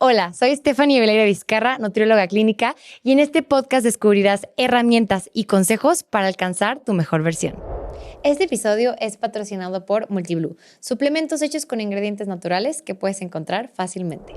Hola, soy Stephanie Veleira Vizcarra, nutrióloga clínica, y en este podcast descubrirás herramientas y consejos para alcanzar tu mejor versión. Este episodio es patrocinado por Multiblue, suplementos hechos con ingredientes naturales que puedes encontrar fácilmente.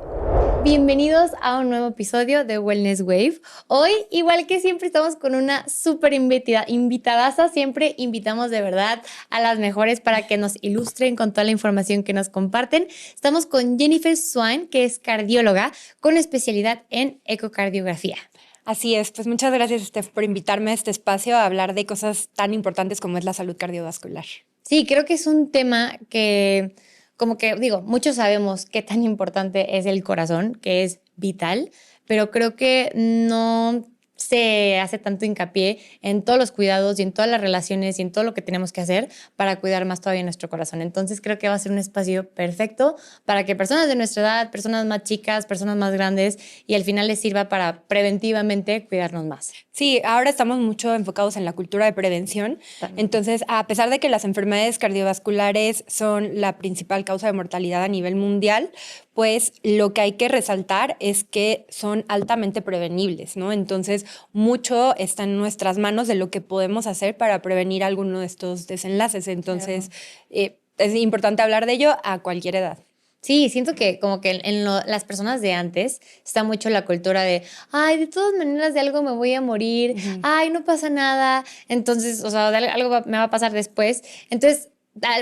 Bienvenidos a un nuevo episodio de Wellness Wave. Hoy, igual que siempre, estamos con una súper invitadaza. Siempre invitamos de verdad a las mejores para que nos ilustren con toda la información que nos comparten. Estamos con Jennifer Swain, que es cardióloga con especialidad en ecocardiografía. Así es, pues muchas gracias, Steph, por invitarme a este espacio a hablar de cosas tan importantes como es la salud cardiovascular. Sí, creo que es un tema que, como que digo, muchos sabemos qué tan importante es el corazón, que es vital, pero creo que no se hace tanto hincapié en todos los cuidados y en todas las relaciones y en todo lo que tenemos que hacer para cuidar más todavía nuestro corazón. Entonces creo que va a ser un espacio perfecto para que personas de nuestra edad, personas más chicas, personas más grandes, y al final les sirva para preventivamente cuidarnos más. Sí, ahora estamos mucho enfocados en la cultura de prevención. También. Entonces, a pesar de que las enfermedades cardiovasculares son la principal causa de mortalidad a nivel mundial, pues lo que hay que resaltar es que son altamente prevenibles, ¿no? Entonces, mucho está en nuestras manos de lo que podemos hacer para prevenir alguno de estos desenlaces. Entonces, es importante hablar de ello a cualquier edad. Sí, siento que como que las personas de antes está mucho la cultura de, ay, de todas maneras de algo me voy a morir, ay, no pasa nada, entonces, o sea, algo me va a pasar después. Entonces,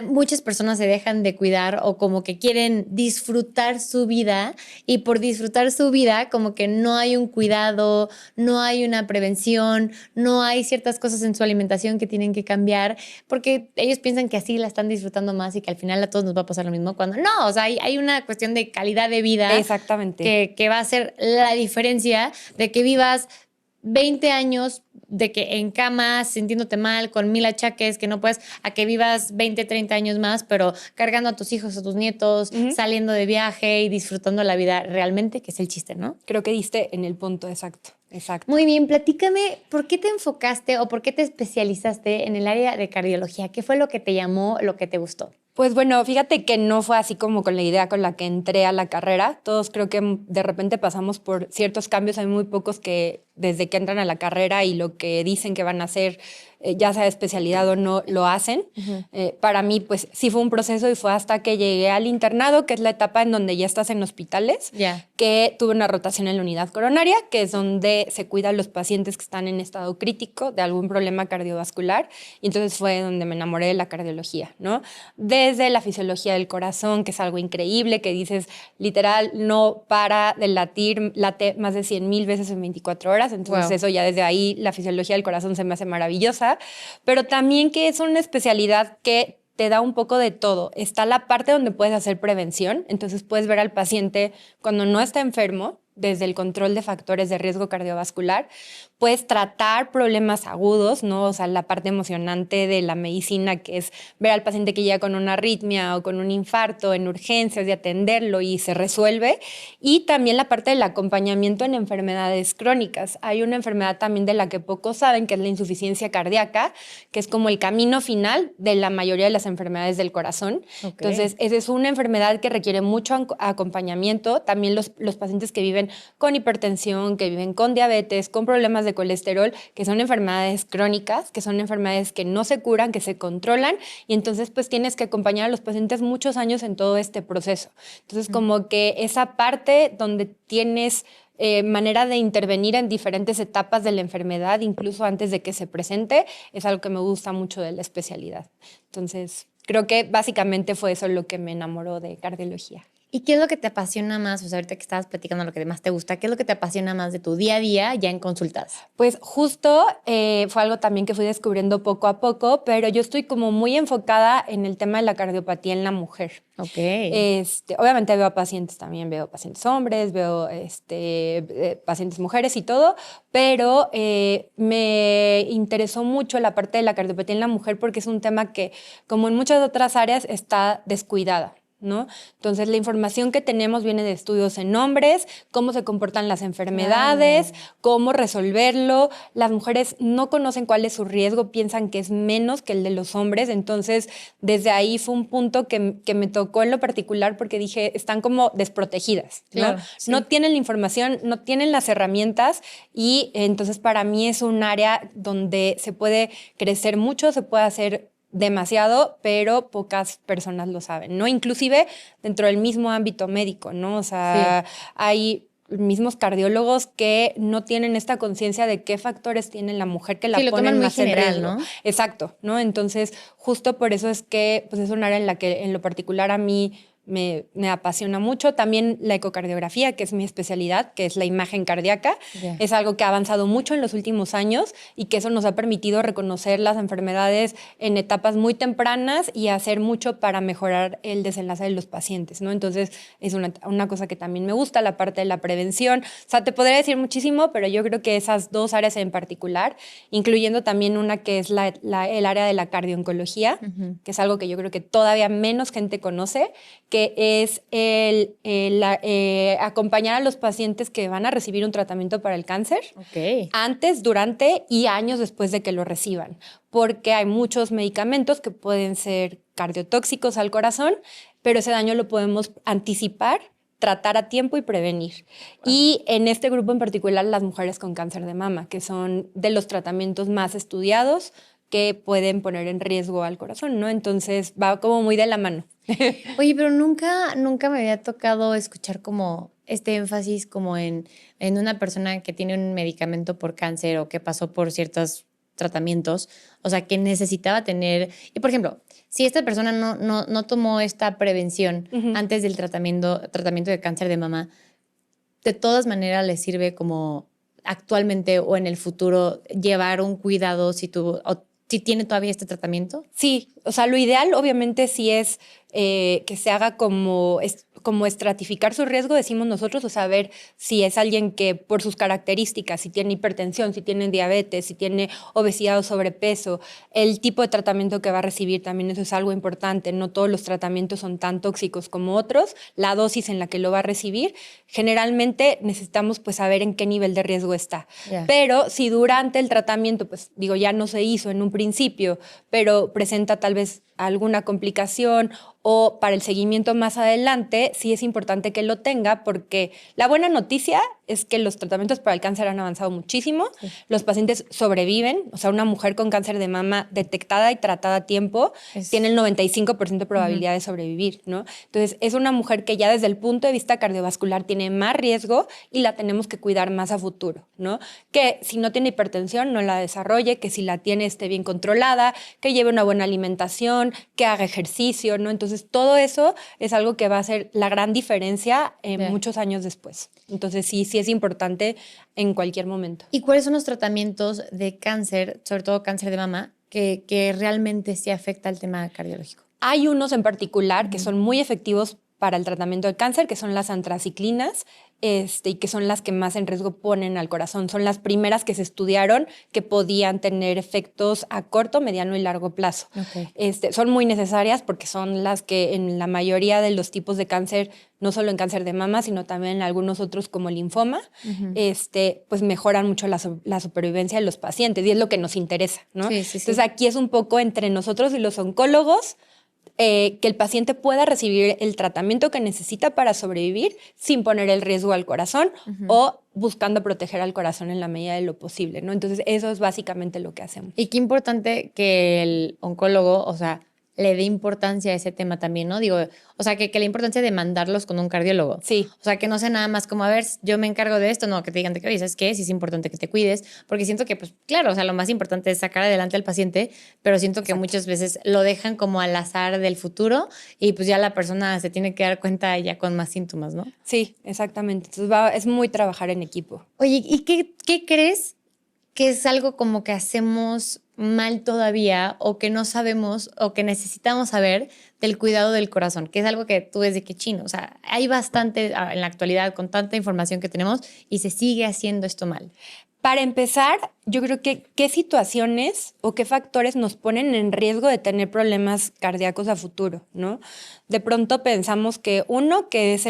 muchas personas se dejan de cuidar o como que quieren disfrutar su vida, y por disfrutar su vida como que no hay un cuidado, no hay una prevención, no hay ciertas cosas en su alimentación que tienen que cambiar porque ellos piensan que así la están disfrutando más y que al final a todos nos va a pasar lo mismo, cuando no, o sea, hay una cuestión de calidad de vida. Exactamente. Que va a ser la diferencia de que vivas 20 años de que en cama, sintiéndote mal, con 1000 achaques, que no puedes, a que vivas 20, 30 años más, pero cargando a tus hijos, a tus nietos, saliendo de viaje y disfrutando la vida realmente, que es el chiste, ¿no? Creo que diste en el punto exacto. Exacto. Muy bien, platícame, ¿por qué te enfocaste o por qué te especializaste en el área de cardiología? ¿Qué fue lo que te llamó, lo que te gustó? Pues bueno, fíjate que no fue así como con la idea con la que entré a la carrera. Todos creo que de repente pasamos por ciertos cambios. Hay muy pocos que desde que entran a la carrera y lo que dicen que van a hacer, ya sea especialidad o no, lo hacen. Para mí, pues sí fue un proceso y fue hasta que llegué al internado, que es la etapa en donde ya estás en hospitales, que tuve una rotación en la unidad coronaria, que es donde se cuidan los pacientes que están en estado crítico de algún problema cardiovascular. Y entonces fue donde me enamoré de la cardiología, ¿no? Desde la fisiología del corazón, que es algo increíble, que dices, literal, no para de latir, late más de 100,000 veces en 24 horas. Entonces eso ya desde ahí, la fisiología del corazón se me hace maravillosa. Pero también que es una especialidad que te da un poco de todo. Está la parte donde puedes hacer prevención, entonces puedes ver al paciente cuando no está enfermo, desde el control de factores de riesgo cardiovascular, puedes tratar problemas agudos, ¿no? O sea, la parte emocionante de la medicina, que es ver al paciente que llega con una arritmia o con un infarto en urgencias, de atenderlo y se resuelve. Y también la parte del acompañamiento en enfermedades crónicas. Hay una enfermedad también de la que pocos saben, que es la insuficiencia cardíaca, que es como el camino final de la mayoría de las enfermedades del corazón. Okay. Entonces, esa es una enfermedad que requiere mucho acompañamiento. También los pacientes que viven con hipertensión, que viven con diabetes, con problemas de colesterol, que son enfermedades crónicas, que son enfermedades que no se curan, que se controlan, y entonces pues tienes que acompañar a los pacientes muchos años en todo este proceso. Entonces como que esa parte donde tienes manera de intervenir en diferentes etapas de la enfermedad, incluso antes de que se presente, es algo que me gusta mucho de la especialidad. Entonces creo que básicamente fue eso lo que me enamoró de cardiología. ¿Y qué es lo que te apasiona más? O sea, ahorita que estabas platicando lo que más te gusta, ¿qué es lo que te apasiona más de tu día a día ya en consultas? Pues justo fue algo también que fui descubriendo poco a poco, pero yo estoy como muy enfocada en el tema de la cardiopatía en la mujer. Ok. Obviamente veo a pacientes también, veo pacientes hombres, veo pacientes mujeres y todo, pero me interesó mucho la parte de la cardiopatía en la mujer porque es un tema que, como en muchas otras áreas, está descuidada. ¿no? Entonces, la información que tenemos viene de estudios en hombres, cómo se comportan las enfermedades, cómo resolverlo. Las mujeres no conocen cuál es su riesgo, piensan que es menos que el de los hombres. Entonces, desde ahí fue un punto que me tocó en lo particular porque dije, están como desprotegidas, ¿no? Claro, sí. No tienen la información, no tienen las herramientas y entonces para mí es un área donde se puede crecer mucho, se puede hacer demasiado, pero pocas personas lo saben, ¿no? Inclusive dentro del mismo ámbito médico, ¿no? O sea, hay mismos cardiólogos que no tienen esta conciencia de qué factores tiene la mujer que la lo ponen toman muy más en general, riesgo. ¿no? Exacto, ¿no? Entonces, justo por eso es que pues, es un área en la que en lo particular a mí me apasiona mucho. También la ecocardiografía, que es mi especialidad, que es la imagen cardíaca. Yeah. Es algo que ha avanzado mucho en los últimos años y que eso nos ha permitido reconocer las enfermedades en etapas muy tempranas y hacer mucho para mejorar el desenlace de los pacientes, ¿no? Entonces, es una cosa que también me gusta, la parte de la prevención. O sea, te podría decir muchísimo, pero yo creo que esas dos áreas en particular, incluyendo también una que es el área de la cardiooncología, que es algo que yo creo que todavía menos gente conoce, que es acompañar a los pacientes que van a recibir un tratamiento para el cáncer antes, durante y años después de que lo reciban, porque hay muchos medicamentos que pueden ser cardiotóxicos al corazón, pero ese daño lo podemos anticipar, tratar a tiempo y prevenir. Wow. Y en este grupo en particular, las mujeres con cáncer de mama, que son de los tratamientos más estudiados que pueden poner en riesgo al corazón, ¿no? Entonces va como muy de la mano. Oye, pero nunca me había tocado escuchar como este énfasis como en una persona que tiene un medicamento por cáncer o que pasó por ciertos tratamientos, o sea, que necesitaba tener... Y, por ejemplo, si esta persona no tomó esta prevención antes del tratamiento de cáncer de mama, de todas maneras le sirve como actualmente o en el futuro llevar un cuidado si tiene todavía este tratamiento. Sí, o sea, lo ideal obviamente sí es que se haga como estratificar su riesgo, decimos nosotros, o saber si es alguien que por sus características, si tiene hipertensión, si tiene diabetes, si tiene obesidad o sobrepeso, el tipo de tratamiento que va a recibir también, eso es algo importante. No todos los tratamientos son tan tóxicos como otros, la dosis en la que lo va a recibir. Generalmente necesitamos pues saber en qué nivel de riesgo está. Yeah. Pero si durante el tratamiento, pues digo, ya no se hizo en un principio, pero presenta tal vez alguna complicación o para el seguimiento más adelante, sí es importante que lo tenga, porque la buena noticia es que los tratamientos para el cáncer han avanzado muchísimo, los pacientes sobreviven, o sea, una mujer con cáncer de mama detectada y tratada a tiempo tiene el 95% de probabilidad de sobrevivir, ¿no? Entonces, es una mujer que ya desde el punto de vista cardiovascular tiene más riesgo y la tenemos que cuidar más a futuro, ¿no? Que si no tiene hipertensión, no la desarrolle, que si la tiene esté bien controlada, que lleve una buena alimentación, que haga ejercicio, ¿no? Entonces, todo eso es algo que va a hacer la gran diferencia muchos años después. Entonces, sí es importante en cualquier momento. ¿Y cuáles son los tratamientos de cáncer, sobre todo cáncer de mama, que realmente sí afecta al tema cardiológico? Hay unos en particular que son muy efectivos para el tratamiento del cáncer, que son las antraciclinas, y que son las que más en riesgo ponen al corazón. Son las primeras que se estudiaron que podían tener efectos a corto, mediano y largo plazo. Okay. Son muy necesarias porque son las que en la mayoría de los tipos de cáncer, no solo en cáncer de mama, sino también en algunos otros como linfoma, pues mejoran mucho la supervivencia de los pacientes y es lo que nos interesa, ¿no? Sí. Entonces aquí es un poco entre nosotros y los oncólogos, que el paciente pueda recibir el tratamiento que necesita para sobrevivir sin poner el riesgo al corazón o buscando proteger al corazón en la medida de lo posible, ¿no? Entonces, eso es básicamente lo que hacemos. Y qué importante que el oncólogo, o sea, le dé importancia a ese tema también, ¿no? Digo, o sea, que la importancia de mandarlos con un cardiólogo. Sí. O sea, que no sea nada más como, a ver, yo me encargo de esto, no, que te digan, oye, ¿sabes qué? Sí es importante que te cuides, porque siento que, pues, claro, o sea, lo más importante es sacar adelante al paciente, pero siento que muchas veces lo dejan como al azar del futuro y pues ya la persona se tiene que dar cuenta ya con más síntomas, ¿no? Sí, exactamente. Entonces es muy trabajar en equipo. Oye, ¿y qué crees que es algo como que hacemos mal todavía o que no sabemos o que necesitamos saber del cuidado del corazón? Que es algo que tú ves de que chino. O sea, hay bastante en la actualidad con tanta información que tenemos y se sigue haciendo esto mal. Para empezar, yo creo que qué situaciones o qué factores nos ponen en riesgo de tener problemas cardíacos a futuro, ¿no? De pronto pensamos que que es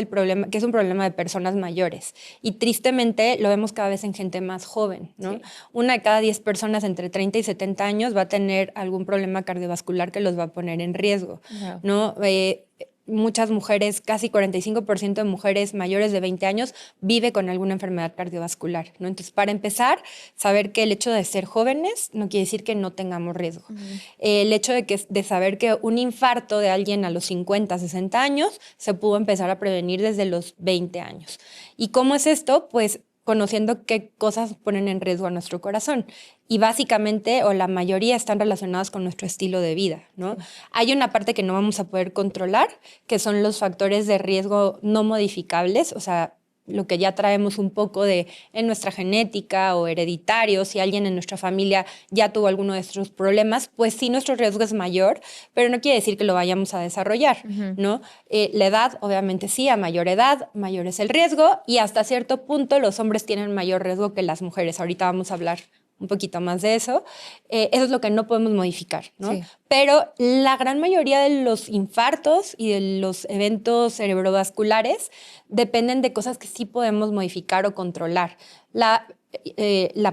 un problema de personas mayores y tristemente lo vemos cada vez en gente más joven, ¿no? Sí. 1 de cada 10 personas entre 30 y 70 años va a tener algún problema cardiovascular que los va a poner en riesgo, wow. ¿No? Muchas mujeres, casi 45% de mujeres mayores de 20 años vive con alguna enfermedad cardiovascular, ¿no? Entonces, para empezar, saber que el hecho de ser jóvenes no quiere decir que no tengamos riesgo. El hecho de saber que un infarto de alguien a los 50, 60 años se pudo empezar a prevenir desde los 20 años. ¿Y cómo es esto? Pues conociendo qué cosas ponen en riesgo a nuestro corazón. Y básicamente, o la mayoría, están relacionadas con nuestro estilo de vida, ¿no? Sí. Hay una parte que no vamos a poder controlar, que son los factores de riesgo no modificables, o sea, lo que ya traemos un poco en nuestra genética o hereditario, si alguien en nuestra familia ya tuvo alguno de estos problemas, pues sí, nuestro riesgo es mayor, pero no quiere decir que lo vayamos a desarrollar, ¿no? La edad, obviamente sí, a mayor edad, mayor es el riesgo y hasta cierto punto los hombres tienen mayor riesgo que las mujeres. Ahorita vamos a hablar un poquito más de eso. Eso es lo que no podemos modificar, ¿no? Sí. Pero la gran mayoría de los infartos y de los eventos cerebrovasculares dependen de cosas que sí podemos modificar o controlar. La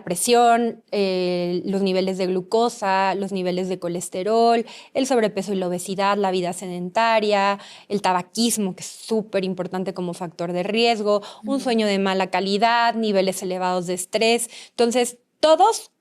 presión, los niveles de glucosa, los niveles de colesterol, el sobrepeso y la obesidad, la vida sedentaria, el tabaquismo, que es súper importante como factor de riesgo, un sueño de mala calidad, niveles elevados de estrés. Entonces,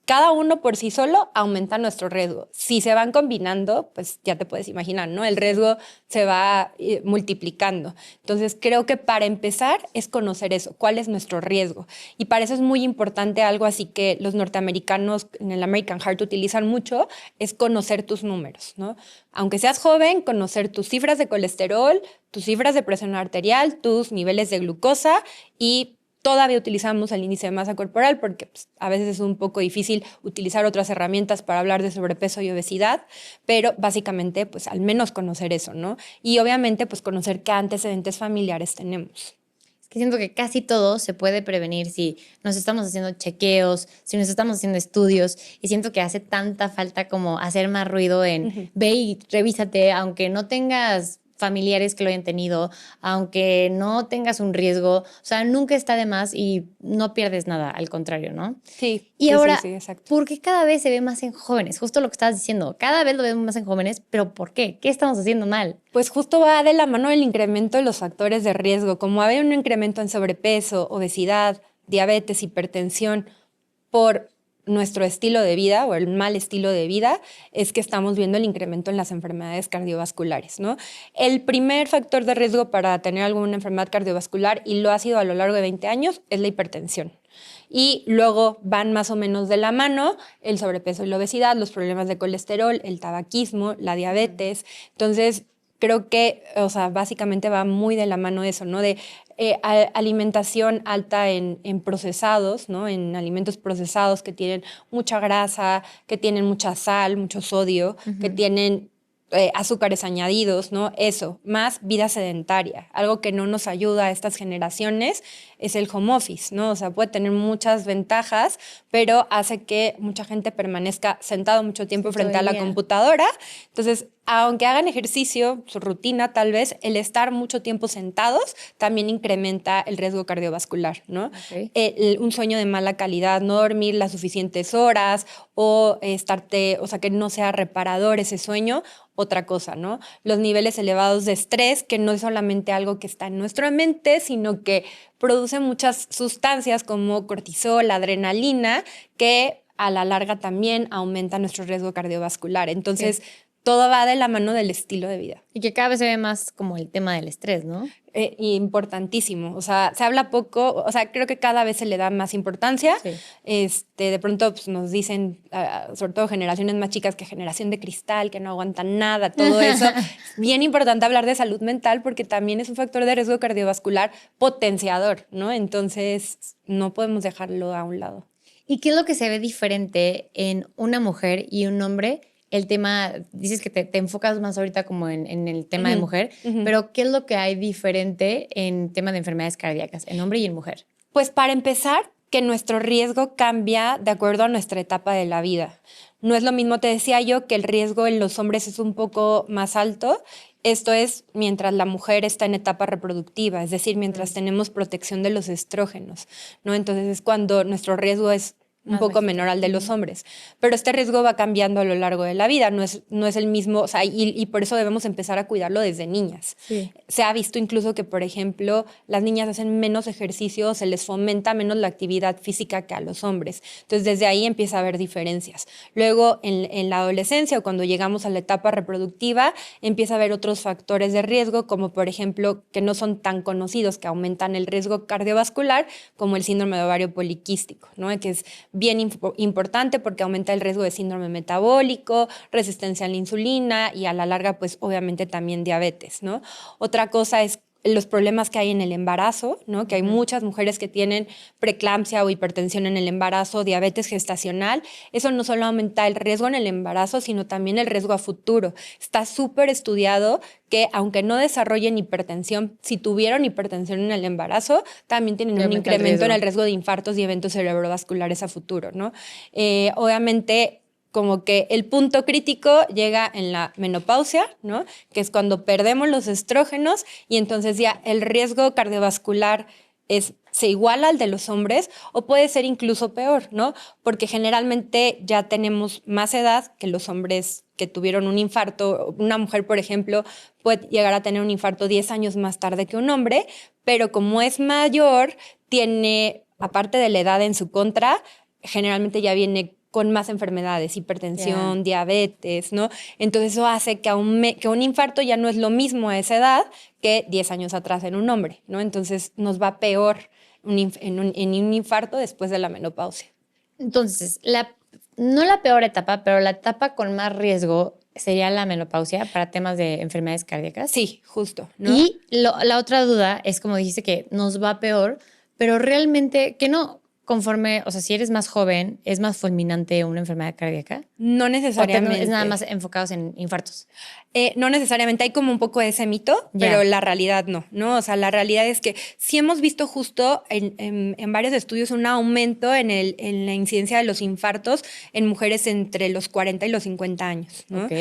cada uno por sí solo aumenta nuestro riesgo. Si se van combinando, pues ya te puedes imaginar, ¿no? El riesgo se va multiplicando. Entonces, creo que para empezar es conocer eso, cuál es nuestro riesgo. Y para eso es muy importante algo así que los norteamericanos en el American Heart utilizan mucho, es conocer tus números, ¿no? Aunque seas joven, conocer tus cifras de colesterol, tus cifras de presión arterial, tus niveles de glucosa y todavía utilizamos el índice de masa corporal porque pues, a veces es un poco difícil utilizar otras herramientas para hablar de sobrepeso y obesidad, pero básicamente pues al menos conocer eso, ¿no? Y obviamente pues conocer qué antecedentes familiares tenemos. Es que siento que casi todo se puede prevenir si nos estamos haciendo chequeos, si nos estamos haciendo estudios y siento que hace tanta falta como hacer más ruido en ve y revísate, aunque no tengas familiares que lo hayan tenido, aunque no tengas un riesgo, o sea, nunca está de más y no pierdes nada, al contrario, ¿no? Sí. Y ahora, sí, exacto. ¿por qué cada vez se ve más en jóvenes? Justo lo que estabas diciendo, cada vez lo vemos más en jóvenes, pero ¿por qué? ¿Qué estamos haciendo mal? Pues justo va de la mano del incremento de los factores de riesgo, como hay un incremento en sobrepeso, obesidad, diabetes, hipertensión, por nuestro estilo de vida o el mal estilo de vida, es que estamos viendo el incremento en las enfermedades cardiovasculares, ¿no? El primer factor de riesgo para tener alguna enfermedad cardiovascular, y lo ha sido a lo largo de 20 años, es la hipertensión. Y luego van más o menos de la mano el sobrepeso y la obesidad, los problemas de colesterol, el tabaquismo, la diabetes. Entonces, creo que, o sea, básicamente va muy de la mano eso, ¿no? De alimentación alta en procesados, ¿no? En alimentos procesados que tienen mucha grasa, que tienen mucha sal, mucho sodio, que tienen azúcares añadidos, ¿no? Eso, más vida sedentaria. Algo que no nos ayuda a estas generaciones es el home office, ¿no? O sea, puede tener muchas ventajas, pero hace que mucha gente permanezca sentado mucho tiempo frente a la computadora. Entonces, aunque hagan ejercicio, su rutina tal vez, el estar mucho tiempo sentados también incrementa el riesgo cardiovascular, ¿no? Okay. Un sueño de mala calidad, no dormir las suficientes horas o o sea, que no sea reparador ese sueño, otra cosa, ¿no? Los niveles elevados de estrés, que no es solamente algo que está en nuestra mente, sino que produce muchas sustancias como cortisol, adrenalina, que a la larga también aumenta nuestro riesgo cardiovascular. Entonces, todo va de la mano del estilo de vida. Y que cada vez se ve más como el tema del estrés, ¿no? Importantísimo. O sea, se habla poco, o sea, creo que cada vez se le da más importancia. Sí. De pronto pues, nos dicen, sobre todo generaciones más chicas, que generación de cristal, que no aguantan nada, todo eso. Es bien importante hablar de salud mental porque también es un factor de riesgo cardiovascular potenciador, ¿no? Entonces, no podemos dejarlo a un lado. ¿Y qué es lo que se ve diferente en una mujer y un hombre? El tema, dices que te enfocas más ahorita como en el tema de mujer, pero ¿qué es lo que hay diferente en tema de enfermedades cardíacas en hombre y en mujer? Pues para empezar, que nuestro riesgo cambia de acuerdo a nuestra etapa de la vida. No es lo mismo, te decía yo, que el riesgo en los hombres es un poco más alto. Esto es mientras la mujer está en etapa reproductiva, es decir, mientras tenemos protección de los estrógenos, ¿no? Entonces es cuando nuestro riesgo es un poco menor al de los hombres. Pero este riesgo va cambiando a lo largo de la vida, no es el mismo, o sea, y por eso debemos empezar a cuidarlo desde niñas. Sí. Se ha visto incluso que, por ejemplo, las niñas hacen menos ejercicio, se les fomenta menos la actividad física que a los hombres. Entonces, desde ahí empieza a haber diferencias. Luego, en la adolescencia o cuando llegamos a la etapa reproductiva, empieza a haber otros factores de riesgo, como por ejemplo, que no son tan conocidos, que aumentan el riesgo cardiovascular, como el síndrome de ovario poliquístico, ¿no? Que es bien importante porque aumenta el riesgo de síndrome metabólico, resistencia a la insulina y a la larga, pues obviamente también diabetes, ¿no? Otra cosa es los problemas que hay en el embarazo, ¿no? Que hay muchas mujeres que tienen preeclampsia o hipertensión en el embarazo, diabetes gestacional. Eso no solo aumenta el riesgo en el embarazo, sino también el riesgo a futuro. Está súper estudiado que aunque no desarrollen hipertensión, si tuvieron hipertensión en el embarazo, también tienen un incremento en el riesgo de infartos y eventos cerebrovasculares a futuro, ¿no? Obviamente, como que el punto crítico llega en la menopausia, ¿no? Que es cuando perdemos los estrógenos y entonces ya el riesgo cardiovascular se iguala al de los hombres o puede ser incluso peor, ¿no? Porque generalmente ya tenemos más edad que los hombres que tuvieron un infarto. Una mujer, por ejemplo, puede llegar a tener un infarto 10 años más tarde que un hombre, pero como es mayor, tiene, aparte de la edad en su contra, generalmente ya viene con más enfermedades, hipertensión, diabetes, ¿no? Entonces eso hace que un infarto ya no es lo mismo a esa edad que 10 años atrás en un hombre, ¿no? Entonces nos va peor en un infarto después de la menopausia. Entonces, no la peor etapa, pero la etapa con más riesgo sería la menopausia para temas de enfermedades cardíacas. Sí, justo, ¿no? Y la otra duda es, como dijiste, que nos va peor, pero realmente que no, conforme, o sea, si eres más joven, ¿es más fulminante una enfermedad cardíaca? No necesariamente. ¿O es nada más enfocados en infartos? No necesariamente, hay como un poco de ese mito, pero la realidad no. O sea, la realidad es que sí hemos visto justo en varios estudios un aumento en la incidencia de los infartos en mujeres entre los 40 y los 50 años, ¿no? Ok.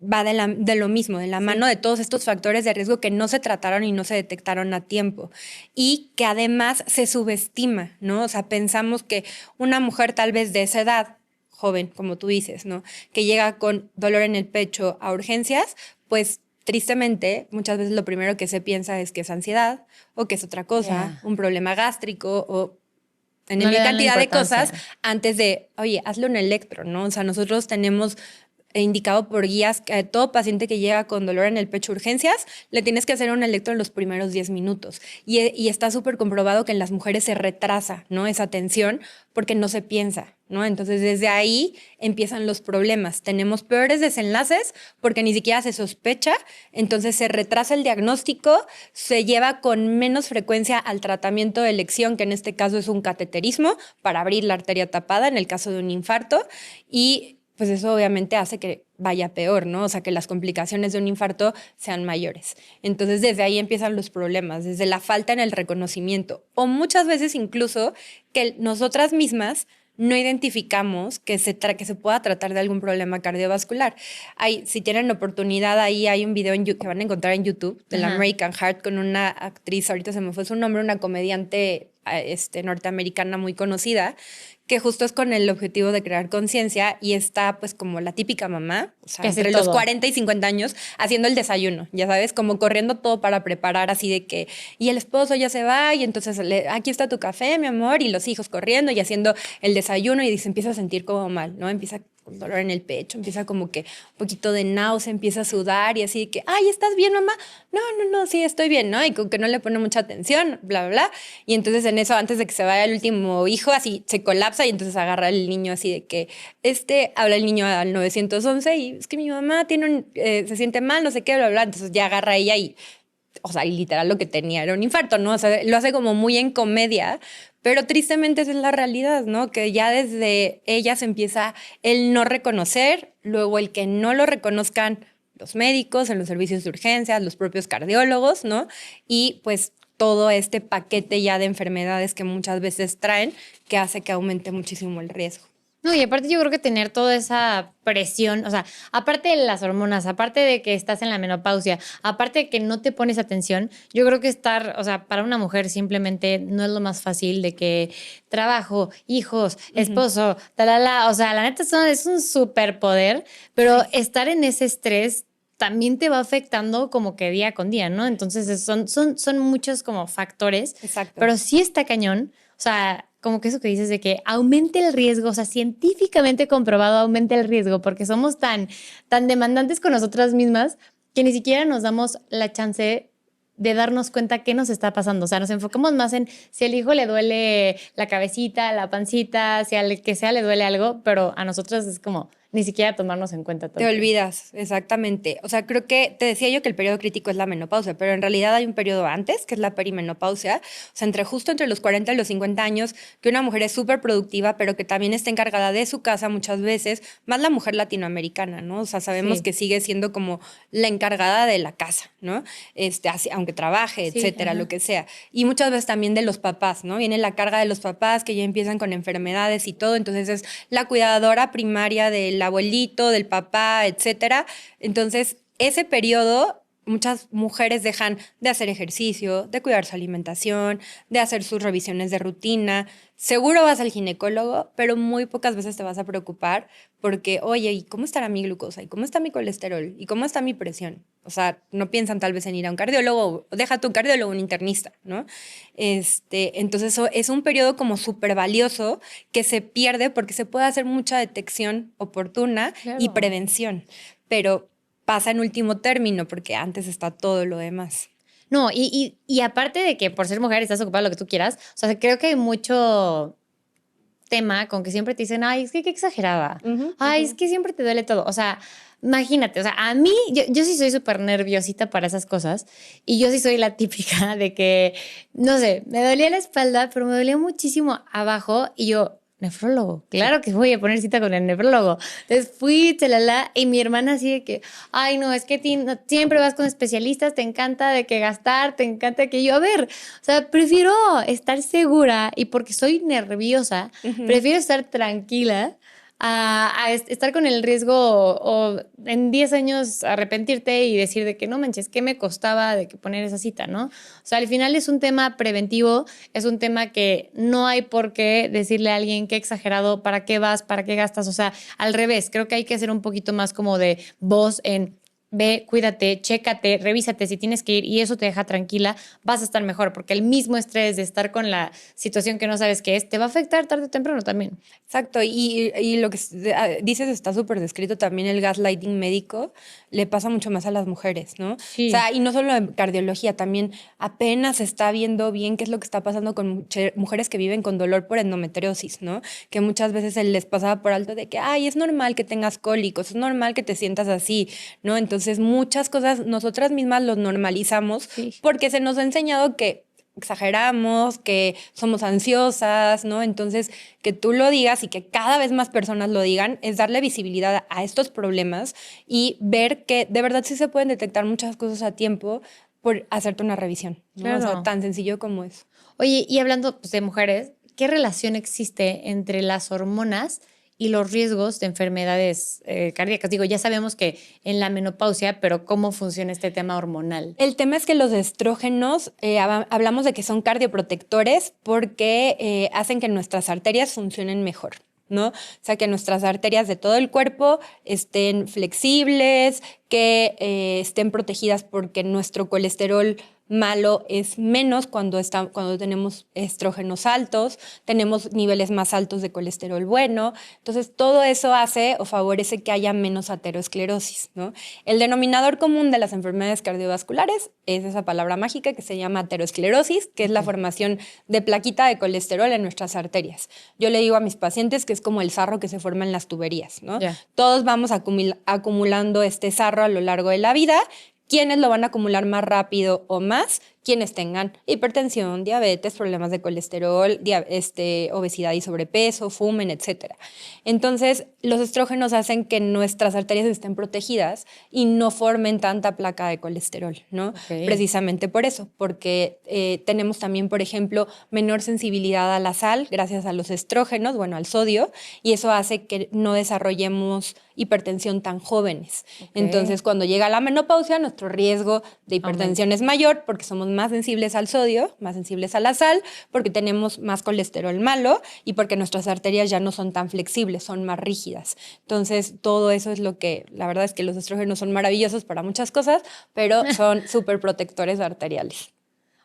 Va de lo mismo, de la mano de todos estos factores de riesgo que no se trataron y no se detectaron a tiempo y que además se subestima, ¿no? O sea, pensamos que una mujer tal vez de esa edad, joven, como tú dices, ¿no? Que llega con dolor en el pecho a urgencias, pues tristemente muchas veces lo primero que se piensa es que es ansiedad o que es otra cosa, un problema gástrico o en No le dan la cantidad de importancia. cosas antes de, oye, hazle un electro, ¿no? O sea, nosotros tenemos indicado por guías que a todo paciente que llega con dolor en el pecho urgencias, le tienes que hacer un electro en los primeros 10 minutos. Y está súper comprobado que en las mujeres se retrasa, ¿no? Esa atención porque no se piensa, ¿no? Entonces, desde ahí empiezan los problemas. Tenemos peores desenlaces porque ni siquiera se sospecha, entonces se retrasa el diagnóstico, se lleva con menos frecuencia al tratamiento de elección, que en este caso es un cateterismo para abrir la arteria tapada en el caso de un infarto, y pues eso obviamente hace que vaya peor, ¿no? O sea, que las complicaciones de un infarto sean mayores. Entonces, desde ahí empiezan los problemas, desde la falta en el reconocimiento, o muchas veces incluso que nosotras mismas no identificamos que se pueda tratar de algún problema cardiovascular. Si tienen oportunidad, ahí hay un video que van a encontrar en YouTube de la American Heart con una actriz, ahorita se me fue su nombre, una comediante norteamericana muy conocida, que justo es con el objetivo de crear conciencia y está pues como la típica mamá, o sea, entre los 40 y 50 años, haciendo el desayuno, ya sabes, como corriendo todo para preparar así de que, y el esposo ya se va y entonces aquí está tu café, mi amor, y los hijos corriendo y haciendo el desayuno y se empieza a sentir como mal, ¿no? Empieza con dolor en el pecho, empieza como que un poquito de náusea, empieza a sudar y así de que, ay, ¿estás bien, mamá? No, sí, estoy bien, ¿no? Y con que no le pone mucha atención, bla, bla, bla. Y entonces en eso, antes de que se vaya el último hijo, así se colapsa y entonces agarra el niño así de que, habla el niño al 911 y es que mi mamá se siente mal, no sé qué, bla, bla. Entonces ya agarra a ella y, o sea, literal lo que tenía era un infarto, ¿no? O sea, lo hace como muy en comedia, pero tristemente esa es la realidad, ¿no? Que ya desde ella se empieza el no reconocer, luego el que no lo reconozcan los médicos en los servicios de urgencias, los propios cardiólogos, ¿no? Y pues todo este paquete ya de enfermedades que muchas veces traen, que hace que aumente muchísimo el riesgo. No, y aparte yo creo que tener toda esa presión, o sea, aparte de las hormonas, aparte de que estás en la menopausia, aparte de que no te pones atención, yo creo que estar, o sea, para una mujer simplemente no es lo más fácil de que trabajo, hijos, esposo, talala, o sea, la neta es un superpoder, pero estar en ese estrés también te va afectando como que día con día, ¿no? Entonces son muchos como factores, Exacto. pero sí está cañón, o sea, como que eso que dices de que aumente el riesgo, o sea, científicamente comprobado aumente el riesgo porque somos tan demandantes con nosotras mismas que ni siquiera nos damos la chance de darnos cuenta qué nos está pasando. O sea, nos enfocamos más en si al hijo le duele la cabecita, la pancita, si al que sea le duele algo, pero a nosotros es como ni siquiera tomarnos en cuenta todo. Te olvidas, exactamente. O sea, creo que te decía yo que el periodo crítico es la menopausia, pero en realidad hay un periodo antes, que es la perimenopausia, o sea, justo entre los 40 y los 50 años, que una mujer es súper productiva, pero que también está encargada de su casa muchas veces, más la mujer latinoamericana, ¿no? O sea, sabemos que sigue siendo como la encargada de la casa, ¿no? Así, aunque trabaje, etcétera, lo que sea. Y muchas veces también de los papás, ¿no? Viene la carga de los papás que ya empiezan con enfermedades y todo, entonces es la cuidadora primaria del abuelito, del papá, etcétera. Entonces, ese periodo, muchas mujeres dejan de hacer ejercicio, de cuidar su alimentación, de hacer sus revisiones de rutina. Seguro vas al ginecólogo, pero muy pocas veces te vas a preocupar porque, oye, ¿y cómo estará mi glucosa? ¿Y cómo está mi colesterol? ¿Y cómo está mi presión? O sea, no piensan tal vez en ir a un cardiólogo, o deja tu cardiólogo, un internista, ¿no? Entonces, eso es un periodo como súper valioso que se pierde porque se puede hacer mucha detección oportuna y prevención, pero pasa en último término porque antes está todo lo demás. No, y aparte de que por ser mujer estás ocupada lo que tú quieras, o sea, creo que hay mucho tema con que siempre te dicen, ay, es que qué exagerada. Ay, es que siempre te duele todo. O sea, imagínate, o sea, a mí, yo sí soy súper nerviosita para esas cosas y yo sí soy la típica de que, no sé, me dolía la espalda, pero me dolía muchísimo abajo y yo, nefrólogo, claro que voy a poner cita con el nefrólogo. Entonces fui, chalala, y mi hermana así de que, ay, no, es que siempre vas con especialistas, te encanta de que gastar, te encanta que yo, a ver, o sea, prefiero estar segura y porque soy nerviosa, prefiero estar tranquila a estar con el riesgo o en 10 años arrepentirte y decir de que no manches, ¿qué me costaba de que poner esa cita, no? O sea, al final es un tema preventivo, es un tema que no hay por qué decirle a alguien qué exagerado, para qué vas, para qué gastas, o sea, al revés, creo que hay que hacer un poquito más como de voz en ve, cuídate, chécate, revísate si tienes que ir y eso te deja tranquila, vas a estar mejor porque el mismo estrés de estar con la situación que no sabes qué es te va a afectar tarde o temprano también. Exacto, y lo que dices está súper descrito también, el gaslighting médico le pasa mucho más a las mujeres, ¿no? Sí. O sea, y no solo en cardiología, también apenas se está viendo bien qué es lo que está pasando con mujeres que viven con dolor por endometriosis, ¿no? Que muchas veces se les pasaba por alto de que, ay, es normal que tengas cólicos, es normal que te sientas así, ¿no? Entonces, muchas cosas nosotras mismas los normalizamos porque se nos ha enseñado que exageramos, que somos ansiosas, ¿no? Entonces, que tú lo digas y que cada vez más personas lo digan es darle visibilidad a estos problemas y ver que de verdad sí se pueden detectar muchas cosas a tiempo por hacerte una revisión, ¿no? Claro. O sea, tan sencillo como eso. Oye, y hablando pues, de mujeres, ¿qué relación existe entre las hormonas y los riesgos de enfermedades cardíacas? Digo, ya sabemos que en la menopausia, pero ¿cómo funciona este tema hormonal? El tema es que los estrógenos, hablamos de que son cardioprotectores porque hacen que nuestras arterias funcionen mejor, ¿no? O sea, que nuestras arterias de todo el cuerpo estén flexibles, que estén protegidas porque nuestro colesterol malo es menos cuando tenemos estrógenos altos, tenemos niveles más altos de colesterol bueno. Entonces, todo eso hace o favorece que haya menos aterosclerosis, ¿no? El denominador común de las enfermedades cardiovasculares es esa palabra mágica que se llama aterosclerosis, que es la formación de plaquita de colesterol en nuestras arterias. Yo le digo a mis pacientes que es como el sarro que se forma en las tuberías, ¿no? Todos vamos acumulando este sarro a lo largo de la vida. ¿Quiénes lo van a acumular más rápido o más? quienes tengan hipertensión, diabetes, problemas de colesterol, obesidad y sobrepeso, fumen, etc. Entonces, los estrógenos hacen que nuestras arterias estén protegidas y no formen tanta placa de colesterol, ¿no? Ok. Precisamente por eso, porque tenemos también, por ejemplo, menor sensibilidad a la sal gracias a los estrógenos, bueno, al sodio, y eso hace que no desarrollemos hipertensión tan jóvenes. Ok. Entonces, cuando llega la menopausia, nuestro riesgo de hipertensión es mayor porque somos más sensibles al sodio, más sensibles a la sal, porque tenemos más colesterol malo y porque nuestras arterias ya no son tan flexibles, son más rígidas. Entonces, todo eso es lo que, la verdad es que los estrógenos son maravillosos para muchas cosas, pero son súper protectores arteriales.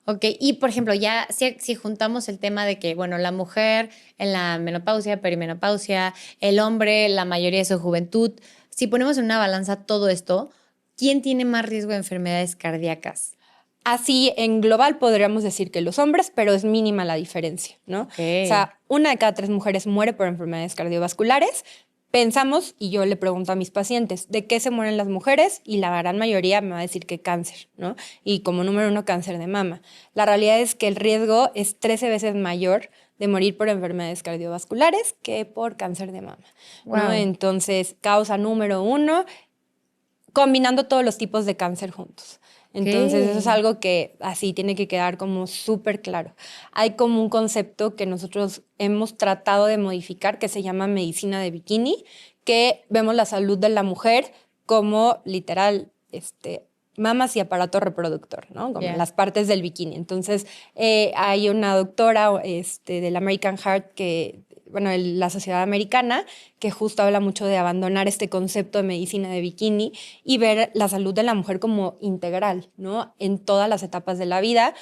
Ok, y por ejemplo, ya si juntamos el tema de que, bueno, la mujer en la menopausia, perimenopausia, el hombre, la mayoría de su juventud, si ponemos en una balanza todo esto, ¿quién tiene más riesgo de enfermedades cardíacas? Así, en global podríamos decir que los hombres, pero es mínima la diferencia, ¿no? Ok. O sea, 1 de cada 3 mujeres muere por enfermedades cardiovasculares. Pensamos, y yo le pregunto a mis pacientes, ¿de qué se mueren las mujeres? Y la gran mayoría me va a decir que cáncer, ¿no? Y como número 1, cáncer de mama. La realidad es que el riesgo es 13 veces mayor de morir por enfermedades cardiovasculares que por cáncer de mama, ¿no? Wow. Entonces, causa número 1, combinando todos los tipos de cáncer juntos. Entonces, eso es algo que así tiene que quedar como súper claro. Hay como un concepto que nosotros hemos tratado de modificar que se llama medicina de bikini, que vemos la salud de la mujer como literal, mamas y aparato reproductor, ¿no? Como las partes del bikini. Entonces, hay una doctora del American Heart la Sociedad Americana, que justo habla mucho de abandonar este concepto de medicina de bikini y ver la salud de la mujer como integral, ¿no? En todas las etapas de la vida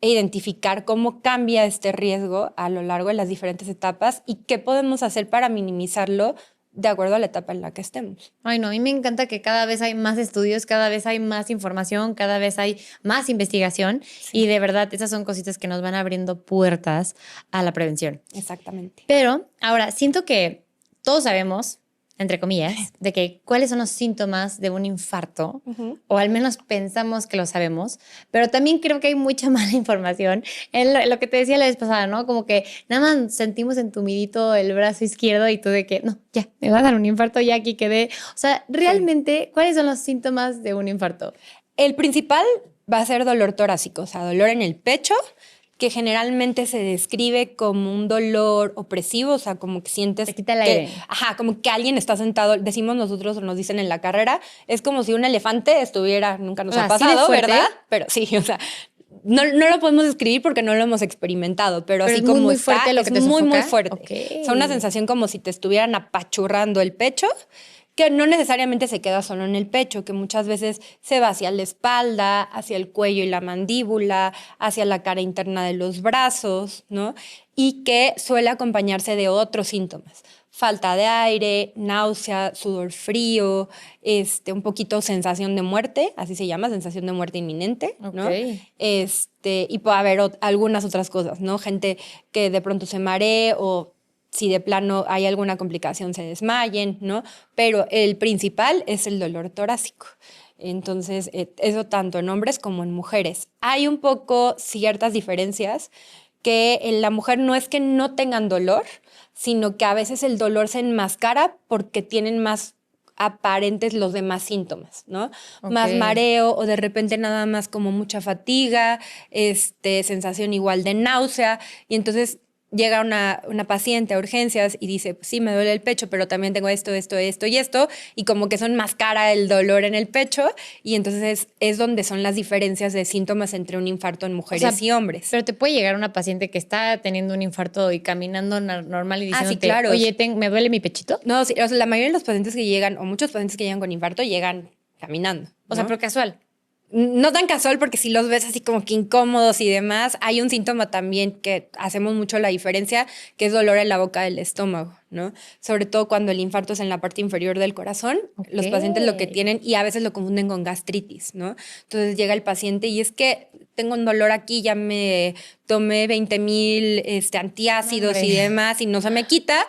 e identificar cómo cambia este riesgo a lo largo de las diferentes etapas y qué podemos hacer para minimizarlo de acuerdo a la etapa en la que estemos. Ay, no, a mí me encanta que cada vez hay más estudios, cada vez hay más información, cada vez hay más investigación y de verdad esas son cositas que nos van abriendo puertas a la prevención. Exactamente. Pero ahora, siento que todos sabemos, entre comillas, de que cuáles son los síntomas de un infarto, o al menos pensamos que lo sabemos, pero también creo que hay mucha mala información en lo que te decía la vez pasada, ¿no? Como que nada más sentimos entumidito el brazo izquierdo y tú de que, no, ya, me va a dar un infarto, ya aquí quedé. O sea, realmente, ¿cuáles son los síntomas de un infarto? El principal va a ser dolor torácico, o sea, dolor en el pecho, que generalmente se describe como un dolor opresivo, o sea, como que sientes Te quita el aire. Ajá, como que alguien está sentado, decimos nosotros o nos dicen en la carrera, es como si un elefante estuviera, nunca nos ha pasado, ¿verdad? Pero sí, o sea, no lo podemos describir porque no lo hemos experimentado, pero así es como muy está, fuerte lo que te es muy, muy sofoca. fuerte. Okay. O sea, una sensación como si te estuvieran apachurrando el pecho, que no necesariamente se queda solo en el pecho, que muchas veces se va hacia la espalda, hacia el cuello y la mandíbula, hacia la cara interna de los brazos, ¿no? Y que suele acompañarse de otros síntomas. Falta de aire, náusea, sudor frío, un poquito sensación de muerte, así se llama, sensación de muerte inminente, ¿no? Okay. Y puede haber algunas otras cosas, ¿no? Gente que de pronto se maree o si de plano hay alguna complicación se desmayen, ¿no? Pero el principal es el dolor torácico. Entonces, eso tanto en hombres como en mujeres. Hay un poco ciertas diferencias que en la mujer no es que no tengan dolor, sino que a veces el dolor se enmascara porque tienen más aparentes los demás síntomas, ¿no? Okay. Más mareo o de repente nada más como mucha fatiga, sensación igual de náusea y entonces llega una paciente a urgencias y dice, pues sí, me duele el pecho, pero también tengo esto y esto, y como que son más cara el dolor en el pecho, y entonces es donde son las diferencias de síntomas entre un infarto en mujeres y hombres. Pero te puede llegar una paciente que está teniendo un infarto y caminando normal y diciéndote, sí, claro. Oye, ¿me duele mi pechito? No, sí, o sea, la mayoría de los pacientes que llegan, o muchos pacientes que llegan con infarto, llegan caminando, ¿no? O sea, pero casual. No tan casual porque si los ves así como que incómodos y demás, hay un síntoma también que hacemos mucho la diferencia, que es dolor en la boca del estómago, ¿no? Sobre todo cuando el infarto es en la parte inferior del corazón, los pacientes lo que tienen, y a veces lo confunden con gastritis, ¿no? Entonces llega el paciente y es que tengo un dolor aquí, ya me tomé 20,000 antiácidos y demás y no se me quita.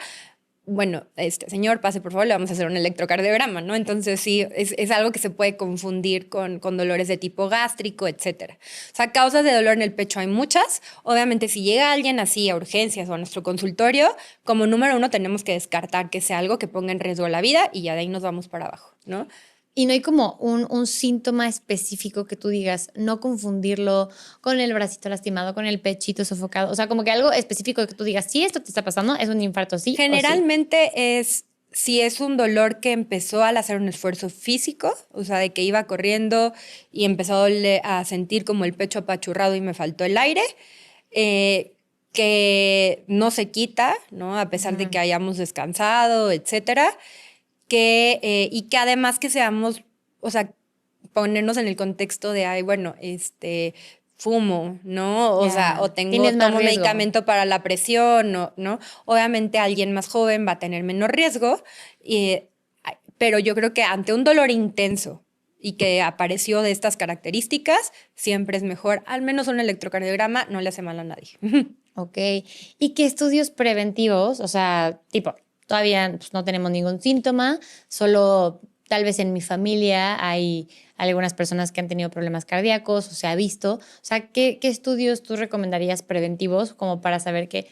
bueno, señor, pase por favor, le vamos a hacer un electrocardiograma, ¿no? Entonces sí, es algo que se puede confundir con dolores de tipo gástrico, etcétera. O sea, causas de dolor en el pecho hay muchas. Obviamente, si llega alguien así a urgencias o a nuestro consultorio, como número 1 tenemos que descartar que sea algo que ponga en riesgo la vida y ya de ahí nos vamos para abajo, ¿no? Y no hay como un síntoma específico que tú digas, no confundirlo con el bracito lastimado, con el pechito sofocado. O sea, como que algo específico que tú digas, si esto te está pasando, es un infarto, sí. Generalmente es si es un dolor que empezó al hacer un esfuerzo físico, o sea, de que iba corriendo y empezó a sentir como el pecho apachurrado y me faltó el aire, que no se quita, ¿no? A pesar de que hayamos descansado, etcétera. Y que además que seamos, o sea, ponernos en el contexto de, ay, bueno, fumo, ¿no? O sea, o tomo medicamento para la presión, ¿no? Obviamente alguien más joven va a tener menos riesgo, pero yo creo que ante un dolor intenso y que apareció de estas características, siempre es mejor, al menos un electrocardiograma no le hace mal a nadie. Ok. ¿Y qué estudios preventivos? O sea, tipo, todavía pues, no tenemos ningún síntoma, solo tal vez en mi familia hay algunas personas que han tenido problemas cardíacos o se ha visto. O sea, ¿qué estudios tú recomendarías preventivos como para saber que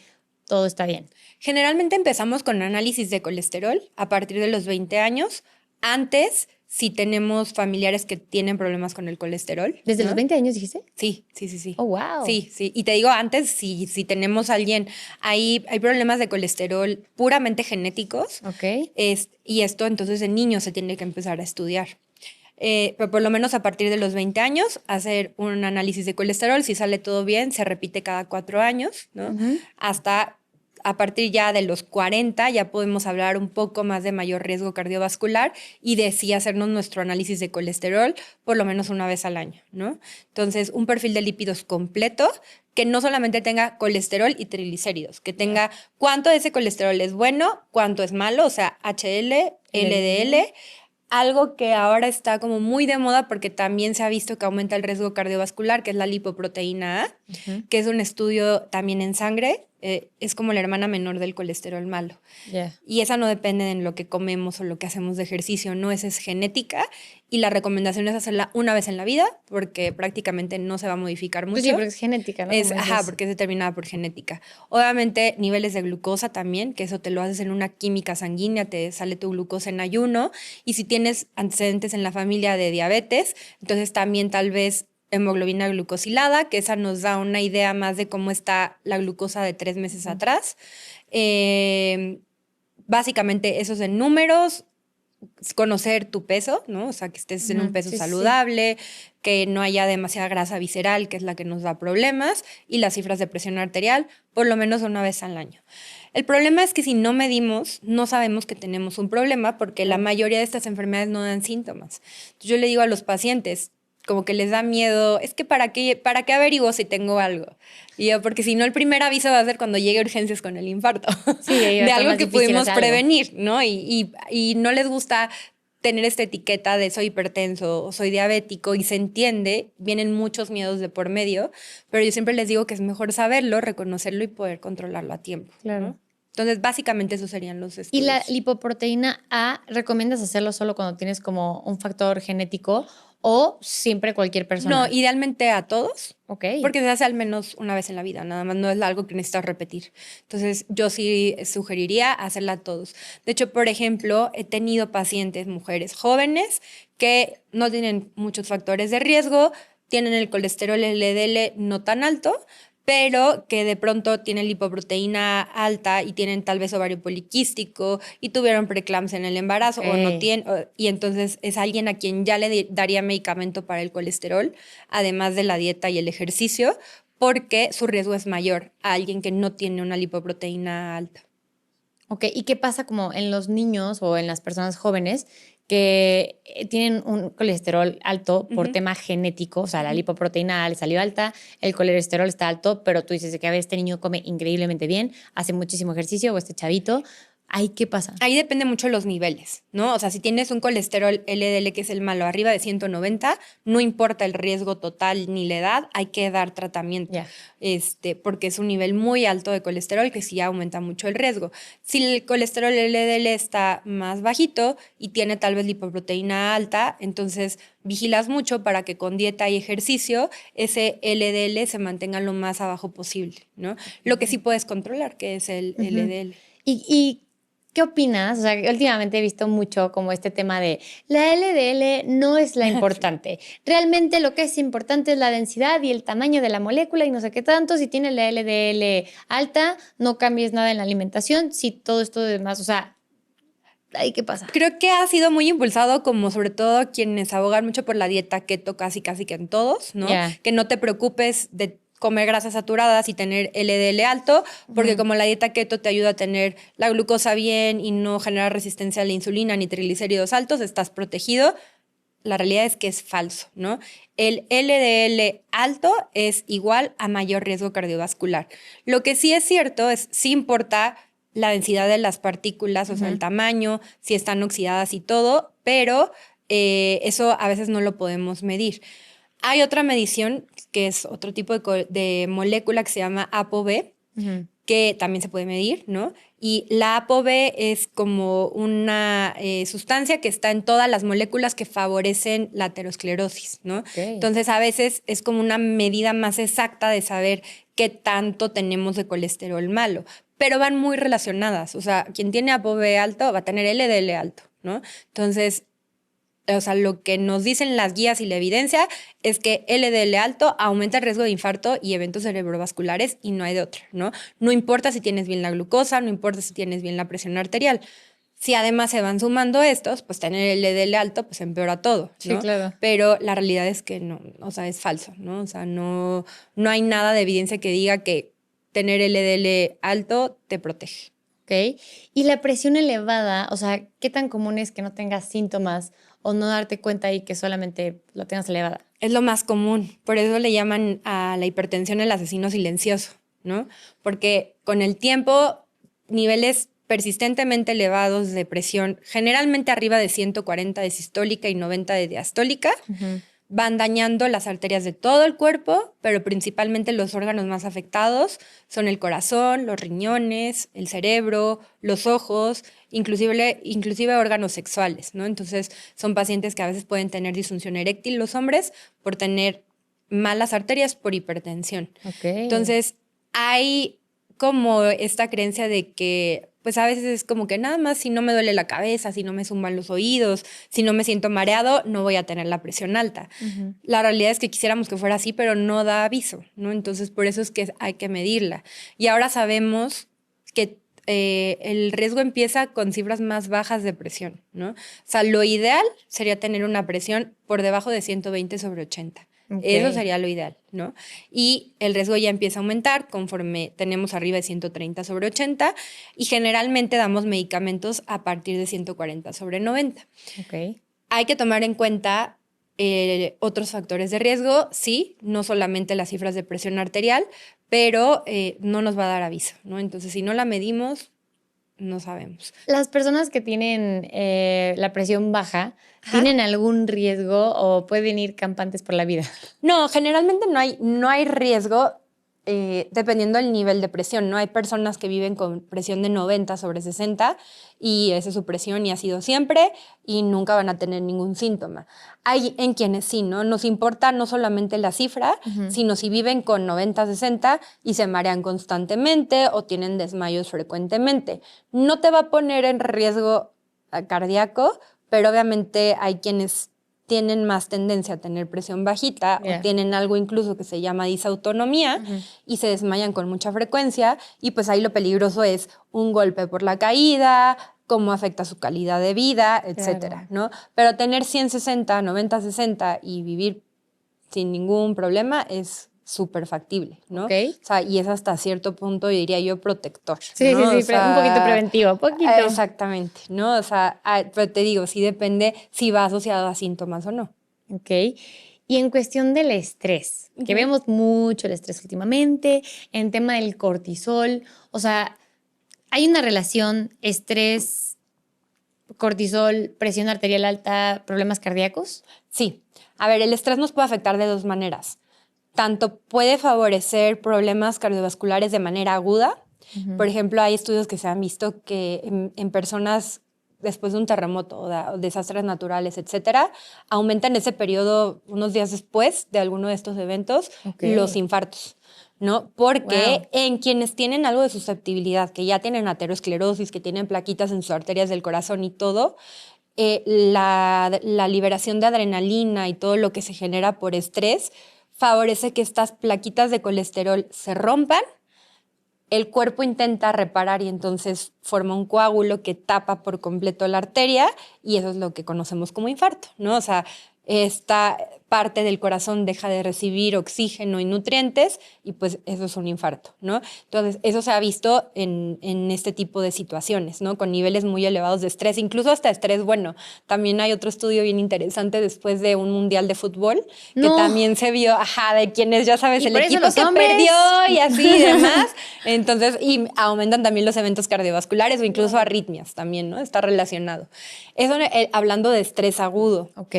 todo está bien? Generalmente empezamos con análisis de colesterol a partir de los 20 años. Antes, si tenemos familiares que tienen problemas con el colesterol. ¿Desde ¿no? los 20 años dijiste? Sí. Oh, wow. Sí. Y te digo antes, si tenemos a alguien, hay problemas de colesterol puramente genéticos. Ok. Y esto entonces en niños se tiene que empezar a estudiar. Pero por lo menos a partir de los 20 años, hacer un análisis de colesterol. Si sale todo bien, se repite cada 4 años, ¿no? Hasta a partir ya de los 40 ya podemos hablar un poco más de mayor riesgo cardiovascular y de sí hacernos nuestro análisis de colesterol por lo menos una vez al año, ¿no? Entonces, un perfil de lípidos completo que no solamente tenga colesterol y triglicéridos, que tenga cuánto de ese colesterol es bueno, cuánto es malo, o sea, HDL, LDL. Algo que ahora está como muy de moda porque también se ha visto que aumenta el riesgo cardiovascular, que es la lipoproteína A, que es un estudio también en sangre, es como la hermana menor del colesterol malo. Y esa no depende de lo que comemos o lo que hacemos de ejercicio, no, esa es genética y la recomendación es hacerla una vez en la vida porque prácticamente no se va a modificar mucho. Pues sí, porque es genética, ¿no? Porque es determinada por genética. Obviamente, niveles de glucosa también, que eso te lo haces en una química sanguínea, te sale tu glucosa en ayuno. Y si tienes antecedentes en la familia de diabetes, entonces también tal vez hemoglobina glucosilada, que esa nos da una idea más de cómo está la glucosa de 3 meses atrás. Básicamente, esos en números, conocer tu peso, ¿no? O sea, que estés en un peso saludable, que no haya demasiada grasa visceral, que es la que nos da problemas, y las cifras de presión arterial, por lo menos una vez al año. El problema es que si no medimos, no sabemos que tenemos un problema porque la mayoría de estas enfermedades no dan síntomas. Entonces, yo le digo a los pacientes, como que les da miedo, es que ¿para qué averiguo si tengo algo? Y yo, porque si no, el primer aviso va a ser cuando llegue a urgencias con el infarto. Sí, de algo que pudimos prevenir, ¿no? Y no les gusta tener esta etiqueta de soy hipertenso o soy diabético y se entiende, vienen muchos miedos de por medio, pero yo siempre les digo que es mejor saberlo, reconocerlo y poder controlarlo a tiempo. Claro. ¿no? Entonces, básicamente esos serían los estudios. ¿Y la lipoproteína A recomiendas hacerlo solo cuando tienes como un factor genético o siempre cualquier persona? No, idealmente a todos. Ok. Porque se hace al menos una vez en la vida, nada más no es algo que necesitas repetir. Entonces, yo sí sugeriría hacerla a todos. De hecho, por ejemplo, he tenido pacientes, mujeres jóvenes, que no tienen muchos factores de riesgo, tienen el colesterol LDL no tan alto, pero que de pronto tienen lipoproteína alta y tienen tal vez ovario poliquístico y tuvieron preeclampsia en el embarazo o no tienen, y entonces es alguien a quien ya le daría medicamento para el colesterol, además de la dieta y el ejercicio, porque su riesgo es mayor a alguien que no tiene una lipoproteína alta. Ok, ¿y qué pasa como en los niños o en las personas jóvenes que tienen un colesterol alto por tema genético? O sea, la lipoproteína le salió alta, el colesterol está alto, pero tú dices que a veces este niño come increíblemente bien, hace muchísimo ejercicio o este chavito. ¿Ahí qué pasa? Ahí depende mucho de los niveles, ¿no? O sea, si tienes un colesterol LDL, que es el malo, arriba de 190, no importa el riesgo total ni la edad, hay que dar tratamiento. Ya. Porque es un nivel muy alto de colesterol que sí aumenta mucho el riesgo. Si el colesterol LDL está más bajito y tiene tal vez lipoproteína alta, entonces vigilas mucho para que con dieta y ejercicio ese LDL se mantenga lo más abajo posible, ¿no? Lo que sí puedes controlar, que es el LDL. ¿Y qué opinas? O sea, últimamente he visto mucho como este tema de la LDL no es la importante. Realmente lo que es importante es la densidad y el tamaño de la molécula y no sé qué tanto. Si tienes la LDL alta, no cambies nada en la alimentación. Si todo esto demás, o sea, ¿ahí qué pasa? Creo que ha sido muy impulsado como sobre todo quienes abogan mucho por la dieta keto casi que en todos, ¿no? Yeah. Que no te preocupes de comer grasas saturadas y tener LDL alto, porque como la dieta keto te ayuda a tener la glucosa bien y no generar resistencia a la insulina ni triglicéridos altos, estás protegido. La realidad es que es falso, ¿no? El LDL alto es igual a mayor riesgo cardiovascular. Lo que sí es cierto es, sí importa la densidad de las partículas, o sea, el tamaño, si están oxidadas y todo, pero eso a veces no lo podemos medir. Hay otra medición que es otro tipo de molécula que se llama ApoB, que también se puede medir, ¿no? Y la ApoB es como una sustancia que está en todas las moléculas que favorecen la aterosclerosis, ¿no? Okay. Entonces, a veces es como una medida más exacta de saber qué tanto tenemos de colesterol malo, pero van muy relacionadas. O sea, quien tiene ApoB alto va a tener LDL alto, ¿no? Entonces, o sea, lo que nos dicen las guías y la evidencia es que LDL alto aumenta el riesgo de infarto y eventos cerebrovasculares y no hay de otra, ¿no? No importa si tienes bien la glucosa, no importa si tienes bien la presión arterial. Si además se van sumando estos, pues tener LDL alto pues empeora todo, ¿no? Sí, claro. Pero la realidad es que no, o sea, es falso, ¿no? O sea, no hay nada de evidencia que diga que tener LDL alto te protege. Ok. Y la presión elevada, o sea, ¿qué tan común es que no tengas síntomas o no darte cuenta y que solamente lo tengas elevada? Es lo más común. Por eso le llaman a la hipertensión el asesino silencioso, ¿no? Porque con el tiempo, niveles persistentemente elevados de presión, generalmente arriba de 140 de sistólica y 90 de diastólica, van dañando las arterias de todo el cuerpo, pero principalmente los órganos más afectados son el corazón, los riñones, el cerebro, los ojos, inclusive órganos sexuales, ¿no? Entonces, son pacientes que a veces pueden tener disfunción eréctil los hombres por tener malas arterias por hipertensión. Okay. Entonces, hay como esta creencia de que pues a veces es como que nada más si no me duele la cabeza, si no me zumban los oídos, si no me siento mareado, no voy a tener la presión alta. La realidad es que quisiéramos que fuera así, pero no da aviso, ¿no? Entonces, por eso es que hay que medirla. Y ahora sabemos que el riesgo empieza con cifras más bajas de presión, ¿no? O sea, lo ideal sería tener una presión por debajo de 120/80. Okay. Eso sería lo ideal, ¿no? Y el riesgo ya empieza a aumentar conforme tenemos arriba de 130/80 y generalmente damos medicamentos a partir de 140/90. Okay. Hay que tomar en cuenta otros factores de riesgo, sí, no solamente las cifras de presión arterial, pero no nos va a dar aviso, ¿no? Entonces, si no la medimos, no sabemos. Las personas que tienen la presión baja, ¿tienen algún riesgo o pueden ir campantes por la vida? No, generalmente no hay riesgo dependiendo del nivel de presión, ¿no? Hay personas que viven con presión de 90/60 y esa es su presión y ha sido siempre y nunca van a tener ningún síntoma. Hay en quienes sí, ¿no? Nos importa no solamente la cifra, sino si viven con 90/60 y se marean constantemente o tienen desmayos frecuentemente. No te va a poner en riesgo cardíaco, pero obviamente hay quienes tienen más tendencia a tener presión bajita o tienen algo incluso que se llama disautonomía y se desmayan con mucha frecuencia y pues ahí lo peligroso es un golpe por la caída, cómo afecta su calidad de vida, etcétera, ¿no? Pero tener 100/60, 90/60 y vivir sin ningún problema es súper factible, ¿no? Okay. O sea, y es hasta cierto punto, diría yo, protector. Sí, ¿no? sí, o sea, un poquito preventivo, poquito. Exactamente, ¿no? O sea, pero te digo, sí depende si va asociado a síntomas o no. Ok. Y en cuestión del estrés, que vemos mucho el estrés últimamente, en tema del cortisol, o sea, ¿Hay una relación estrés, cortisol, presión arterial alta, problemas cardíacos? Sí. A ver, el estrés nos puede afectar de dos maneras. Tanto puede favorecer problemas cardiovasculares de manera aguda. Por ejemplo, hay estudios que se han visto que en personas después de un terremoto o desastres naturales, etcétera, aumentan ese periodo unos días después de alguno de estos eventos los infartos, ¿no? Porque en quienes tienen algo de susceptibilidad, que ya tienen aterosclerosis, que tienen plaquitas en sus arterias del corazón y todo, la liberación de adrenalina y todo lo que se genera por estrés favorece que estas plaquitas de colesterol se rompan, el cuerpo intenta reparar y entonces forma un coágulo que tapa por completo la arteria y eso es lo que conocemos como infarto, ¿no? O sea, esta parte del corazón deja de recibir oxígeno y nutrientes y pues eso es un infarto, ¿no? Entonces, eso se ha visto en este tipo de situaciones, ¿no? Con niveles muy elevados de estrés, incluso hasta estrés bueno. También hay otro estudio bien interesante después de un mundial de fútbol que también se vio, de quienes, ya sabes, el equipo que perdió y así y demás. Entonces, y aumentan también los eventos cardiovasculares o incluso arritmias también, ¿no? Está relacionado. Eso hablando de estrés agudo. Ok.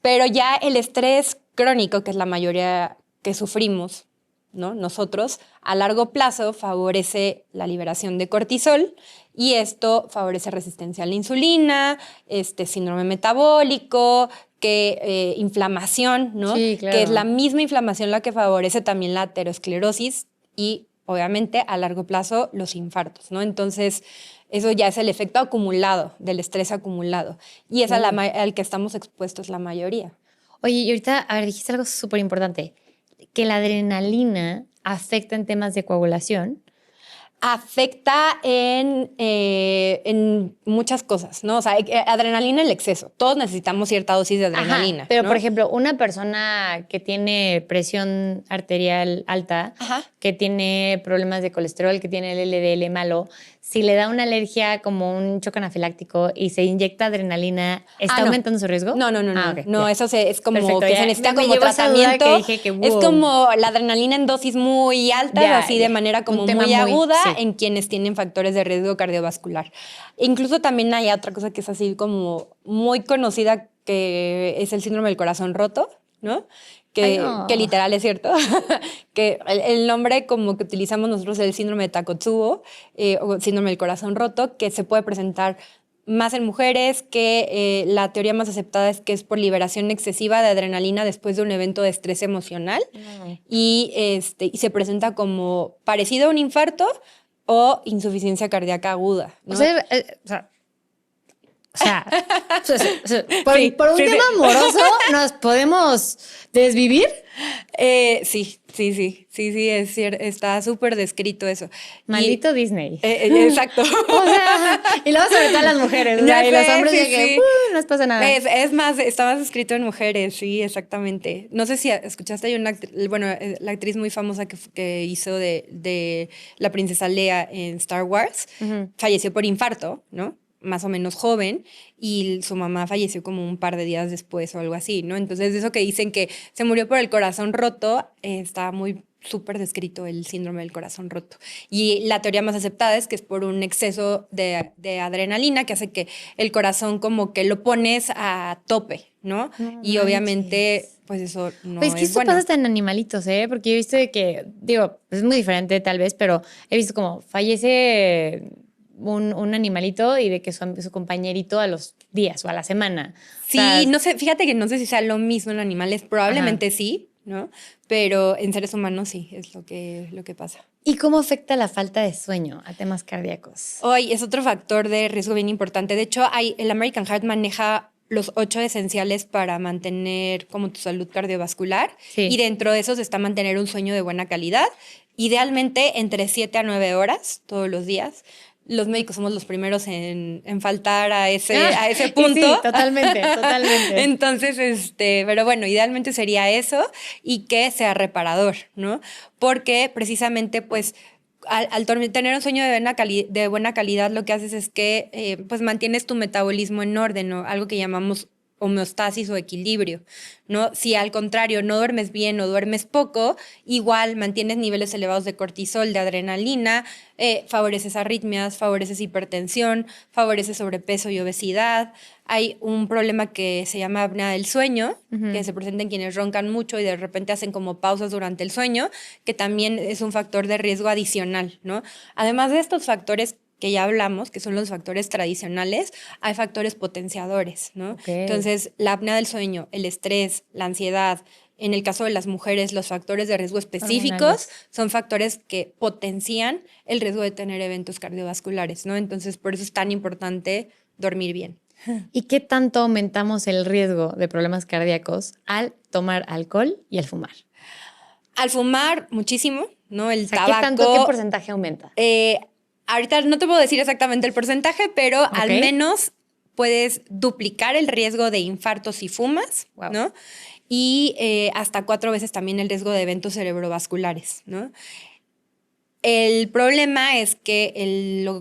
Pero ya el estrés crónico, que es la mayoría que sufrimos, ¿no? Nosotros, a largo plazo favorece la liberación de cortisol y esto favorece resistencia a la insulina, síndrome metabólico, inflamación, ¿no? Sí, claro. Que es la misma inflamación la que favorece también la aterosclerosis y obviamente a largo plazo los infartos, ¿no? Entonces, eso ya es el efecto acumulado, del estrés acumulado. Y es al que estamos expuestos la mayoría. Oye, y ahorita, a ver, dijiste algo súper importante, que la adrenalina afecta en temas de coagulación. Afecta en muchas cosas, ¿no? O sea, adrenalina en el exceso. Todos necesitamos cierta dosis de adrenalina. Pero, ¿no? por ejemplo, una persona que tiene presión arterial alta, que tiene problemas de colesterol, que tiene el LDL malo, si le da una alergia como un choque anafiláctico y se inyecta adrenalina, ¿está aumentando su riesgo? No. Okay, no, eso es como perfecto, que se necesita como tratamiento. Que dije que, wow. Es como la adrenalina en dosis muy altas, de manera como muy aguda en quienes tienen factores de riesgo cardiovascular. Incluso también hay otra cosa que es así como muy conocida, que es el síndrome del corazón roto, ¿no? Que literal es cierto, que el nombre como que utilizamos nosotros es el síndrome de Takotsubo, o síndrome del corazón roto, que se puede presentar más en mujeres, que la teoría más aceptada es que es por liberación excesiva de adrenalina después de un evento de estrés emocional y se presenta como parecido a un infarto o insuficiencia cardíaca aguda, ¿no? Por un tema amoroso, ¿nos podemos desvivir? Sí, es cierto, está súper descrito eso. Maldito Disney. Exacto. Y luego sobre todo las mujeres, y los hombres no pasa nada. Es más, está más escrito en mujeres, sí, exactamente. No sé si escuchaste, hay una la actriz muy famosa que hizo de la princesa Leia en Star Wars, falleció por infarto, ¿no? Más o menos joven, y su mamá falleció como un par de días después o algo así, ¿no? Entonces, eso que dicen que se murió por el corazón roto, está muy súper descrito el síndrome del corazón roto. Y la teoría más aceptada es que es por un exceso de adrenalina que hace que el corazón como que lo pones a tope, ¿no? Y obviamente, pues eso no es que eso pasa hasta en animalitos, ¿eh? Porque yo he visto que, es muy diferente tal vez, pero he visto como fallece un animalito y de que su compañerito a los días o a la semana. Sí, no sé, fíjate que no sé si sea lo mismo en animales, probablemente sí, ¿no? Pero en seres humanos sí, es lo que pasa. ¿Y cómo afecta la falta de sueño a temas cardíacos? Hoy es otro factor de riesgo bien importante. De hecho, el American Heart maneja los 8 esenciales para mantener como tu salud cardiovascular. Sí. Y dentro de esos está mantener un sueño de buena calidad, idealmente entre 7 a 9 horas todos los días. Los médicos somos los primeros en faltar a ese punto. Sí, totalmente. Entonces, pero bueno, idealmente sería eso y que sea reparador, ¿no? Porque precisamente, pues, al tener un sueño de buena calidad, lo que haces es que, pues, mantienes tu metabolismo en orden, ¿no? Algo que llamamos homeostasis o equilibrio, ¿no? Si al contrario no duermes bien o duermes poco, igual mantienes niveles elevados de cortisol, de adrenalina, favoreces arritmias, favoreces hipertensión, favoreces sobrepeso y obesidad. Hay un problema que se llama apnea del sueño, que se presenta en quienes roncan mucho y de repente hacen como pausas durante el sueño, que también es un factor de riesgo adicional, ¿no? Además de estos factores que ya hablamos, que son los factores tradicionales, hay factores potenciadores, ¿no? Okay. Entonces, la apnea del sueño, el estrés, la ansiedad, en el caso de las mujeres, los factores de riesgo específicos hormonales son factores que potencian el riesgo de tener eventos cardiovasculares, ¿no? Entonces, por eso es tan importante dormir bien. ¿Y qué tanto aumentamos el riesgo de problemas cardíacos al tomar alcohol y al fumar? Al fumar, muchísimo, ¿no? El tabaco. ¿Qué porcentaje aumenta? Ahorita no te puedo decir exactamente el porcentaje, pero al menos puedes duplicar el riesgo de infarto si fumas, ¿no? Y hasta 4 veces también el riesgo de eventos cerebrovasculares, ¿no? El problema es que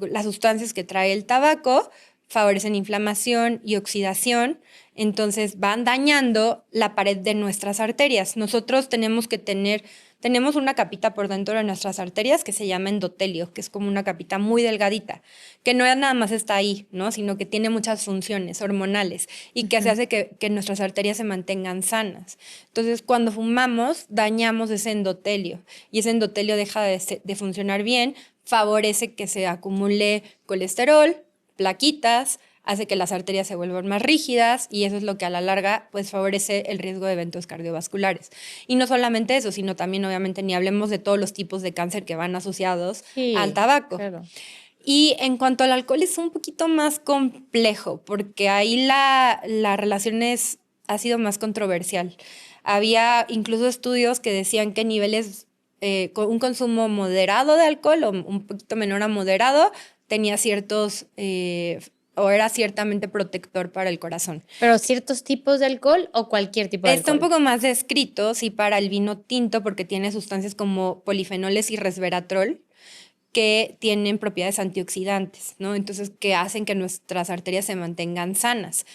las sustancias que trae el tabaco favorecen inflamación y oxidación, entonces van dañando la pared de nuestras arterias. Nosotros tenemos una capita por dentro de nuestras arterias que se llama endotelio, que es como una capita muy delgadita, que no nada más está ahí, ¿no? Sino que tiene muchas funciones hormonales y que se hace que nuestras arterias se mantengan sanas. Entonces, cuando fumamos, dañamos ese endotelio y ese endotelio deja de funcionar bien, favorece que se acumule colesterol, plaquitas, hace que las arterias se vuelvan más rígidas y eso es lo que a la larga pues favorece el riesgo de eventos cardiovasculares. Y no solamente eso, sino también obviamente ni hablemos de todos los tipos de cáncer que van asociados al tabaco. Claro. Y en cuanto al alcohol es un poquito más complejo porque ahí la relación ha sido más controversial. Había incluso estudios que decían que niveles, con un consumo moderado de alcohol o un poquito menor a moderado, tenía ciertos, o era ciertamente protector para el corazón. ¿Pero ciertos tipos de alcohol o cualquier tipo de alcohol? Está un poco más descrito, sí, para el vino tinto, porque tiene sustancias como polifenoles y resveratrol, que tienen propiedades antioxidantes, ¿no? Entonces, que hacen que nuestras arterias se mantengan sanas.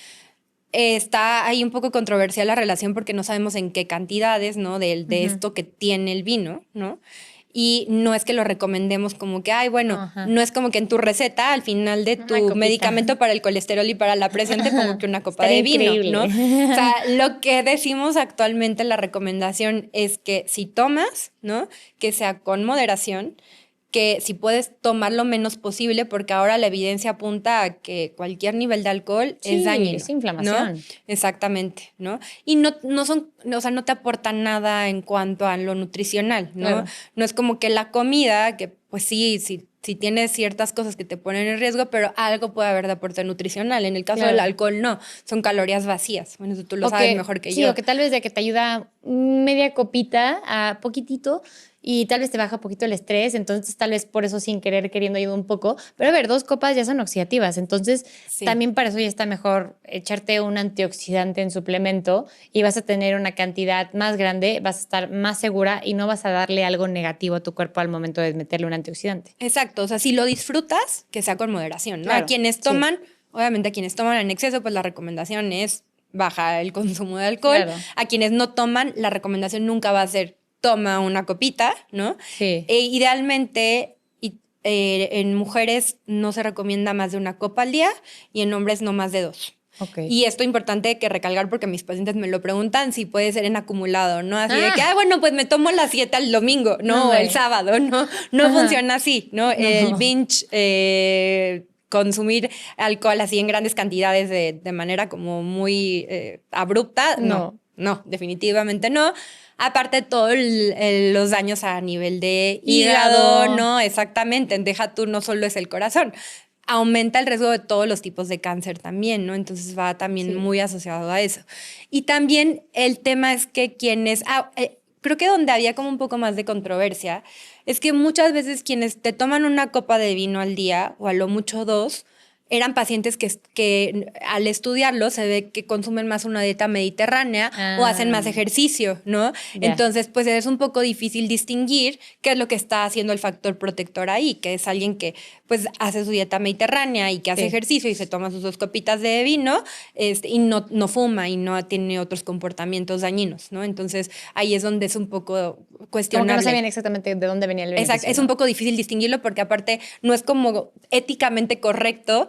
Está ahí un poco controversial la relación porque no sabemos en qué cantidades, ¿no? De esto que tiene el vino, ¿no? Y no es que lo recomendemos como que, ay, bueno, no es como que en tu receta, al final de tu medicamento para el colesterol y para la presión, te pongo que una copa de vino, increíble, ¿no? O sea, lo que decimos actualmente, la recomendación es que si tomas, ¿no? Que sea con moderación, que si puedes tomar lo menos posible, porque ahora la evidencia apunta a que cualquier nivel de alcohol es dañino. Es inflamación. ¿No? Exactamente, ¿no? Y no te aporta nada en cuanto a lo nutricional, ¿no? Claro. No es como que la comida, que pues sí tiene ciertas cosas que te ponen en riesgo, pero algo puede haber de aporte nutricional. En el caso del alcohol, no. Son calorías vacías. Bueno, eso tú lo sabes mejor que yo. Sí, o que tal vez de que te ayuda media copita a poquitito y tal vez te baja un poquito el estrés, entonces tal vez por eso sin querer, queriendo ayuda un poco. Pero a ver, 2 copas ya son oxidativas, entonces también para eso ya está mejor echarte un antioxidante en suplemento y vas a tener una cantidad más grande, vas a estar más segura y no vas a darle algo negativo a tu cuerpo al momento de meterle un antioxidante. Exacto, o sea, si lo disfrutas, que sea con moderación, ¿no? Claro, a quienes toman, obviamente a quienes toman en exceso, pues la recomendación es baja el consumo de alcohol. Claro. A quienes no toman, la recomendación nunca va a ser toma una copita, ¿no? Sí. Idealmente, en mujeres no se recomienda más de una copa al día y en hombres no más de 2. Okay. Y esto es importante que recalcar porque mis pacientes me lo preguntan si puede ser en acumulado, ¿no? Así de que, bueno, pues me tomo las 7 el domingo, no el sábado, no funciona así, ¿no? El binge, consumir alcohol así en grandes cantidades de manera como muy abrupta, no, definitivamente no. Aparte todos los daños a nivel de hígado, ¿no? Exactamente, deja tú, no solo es el corazón. Aumenta el riesgo de todos los tipos de cáncer también, ¿no? Entonces va también muy asociado a eso. Y también el tema es que creo que donde había como un poco más de controversia es que muchas veces quienes te toman una copa de vino al día o a lo mucho 2, eran pacientes que al estudiarlo se ve que consumen más una dieta mediterránea o hacen más ejercicio, ¿no? Ya. Entonces, pues es un poco difícil distinguir qué es lo que está haciendo el factor protector ahí, que es alguien que pues hace su dieta mediterránea y que hace Sí. ejercicio y se toma sus 2 copitas de vino y no fuma y no tiene otros comportamientos dañinos, ¿no? Entonces, ahí es donde es un poco cuestionable. Como que no sabían exactamente de dónde venía el beneficio. Exacto, es ¿no? un poco difícil distinguirlo porque aparte no es como éticamente correcto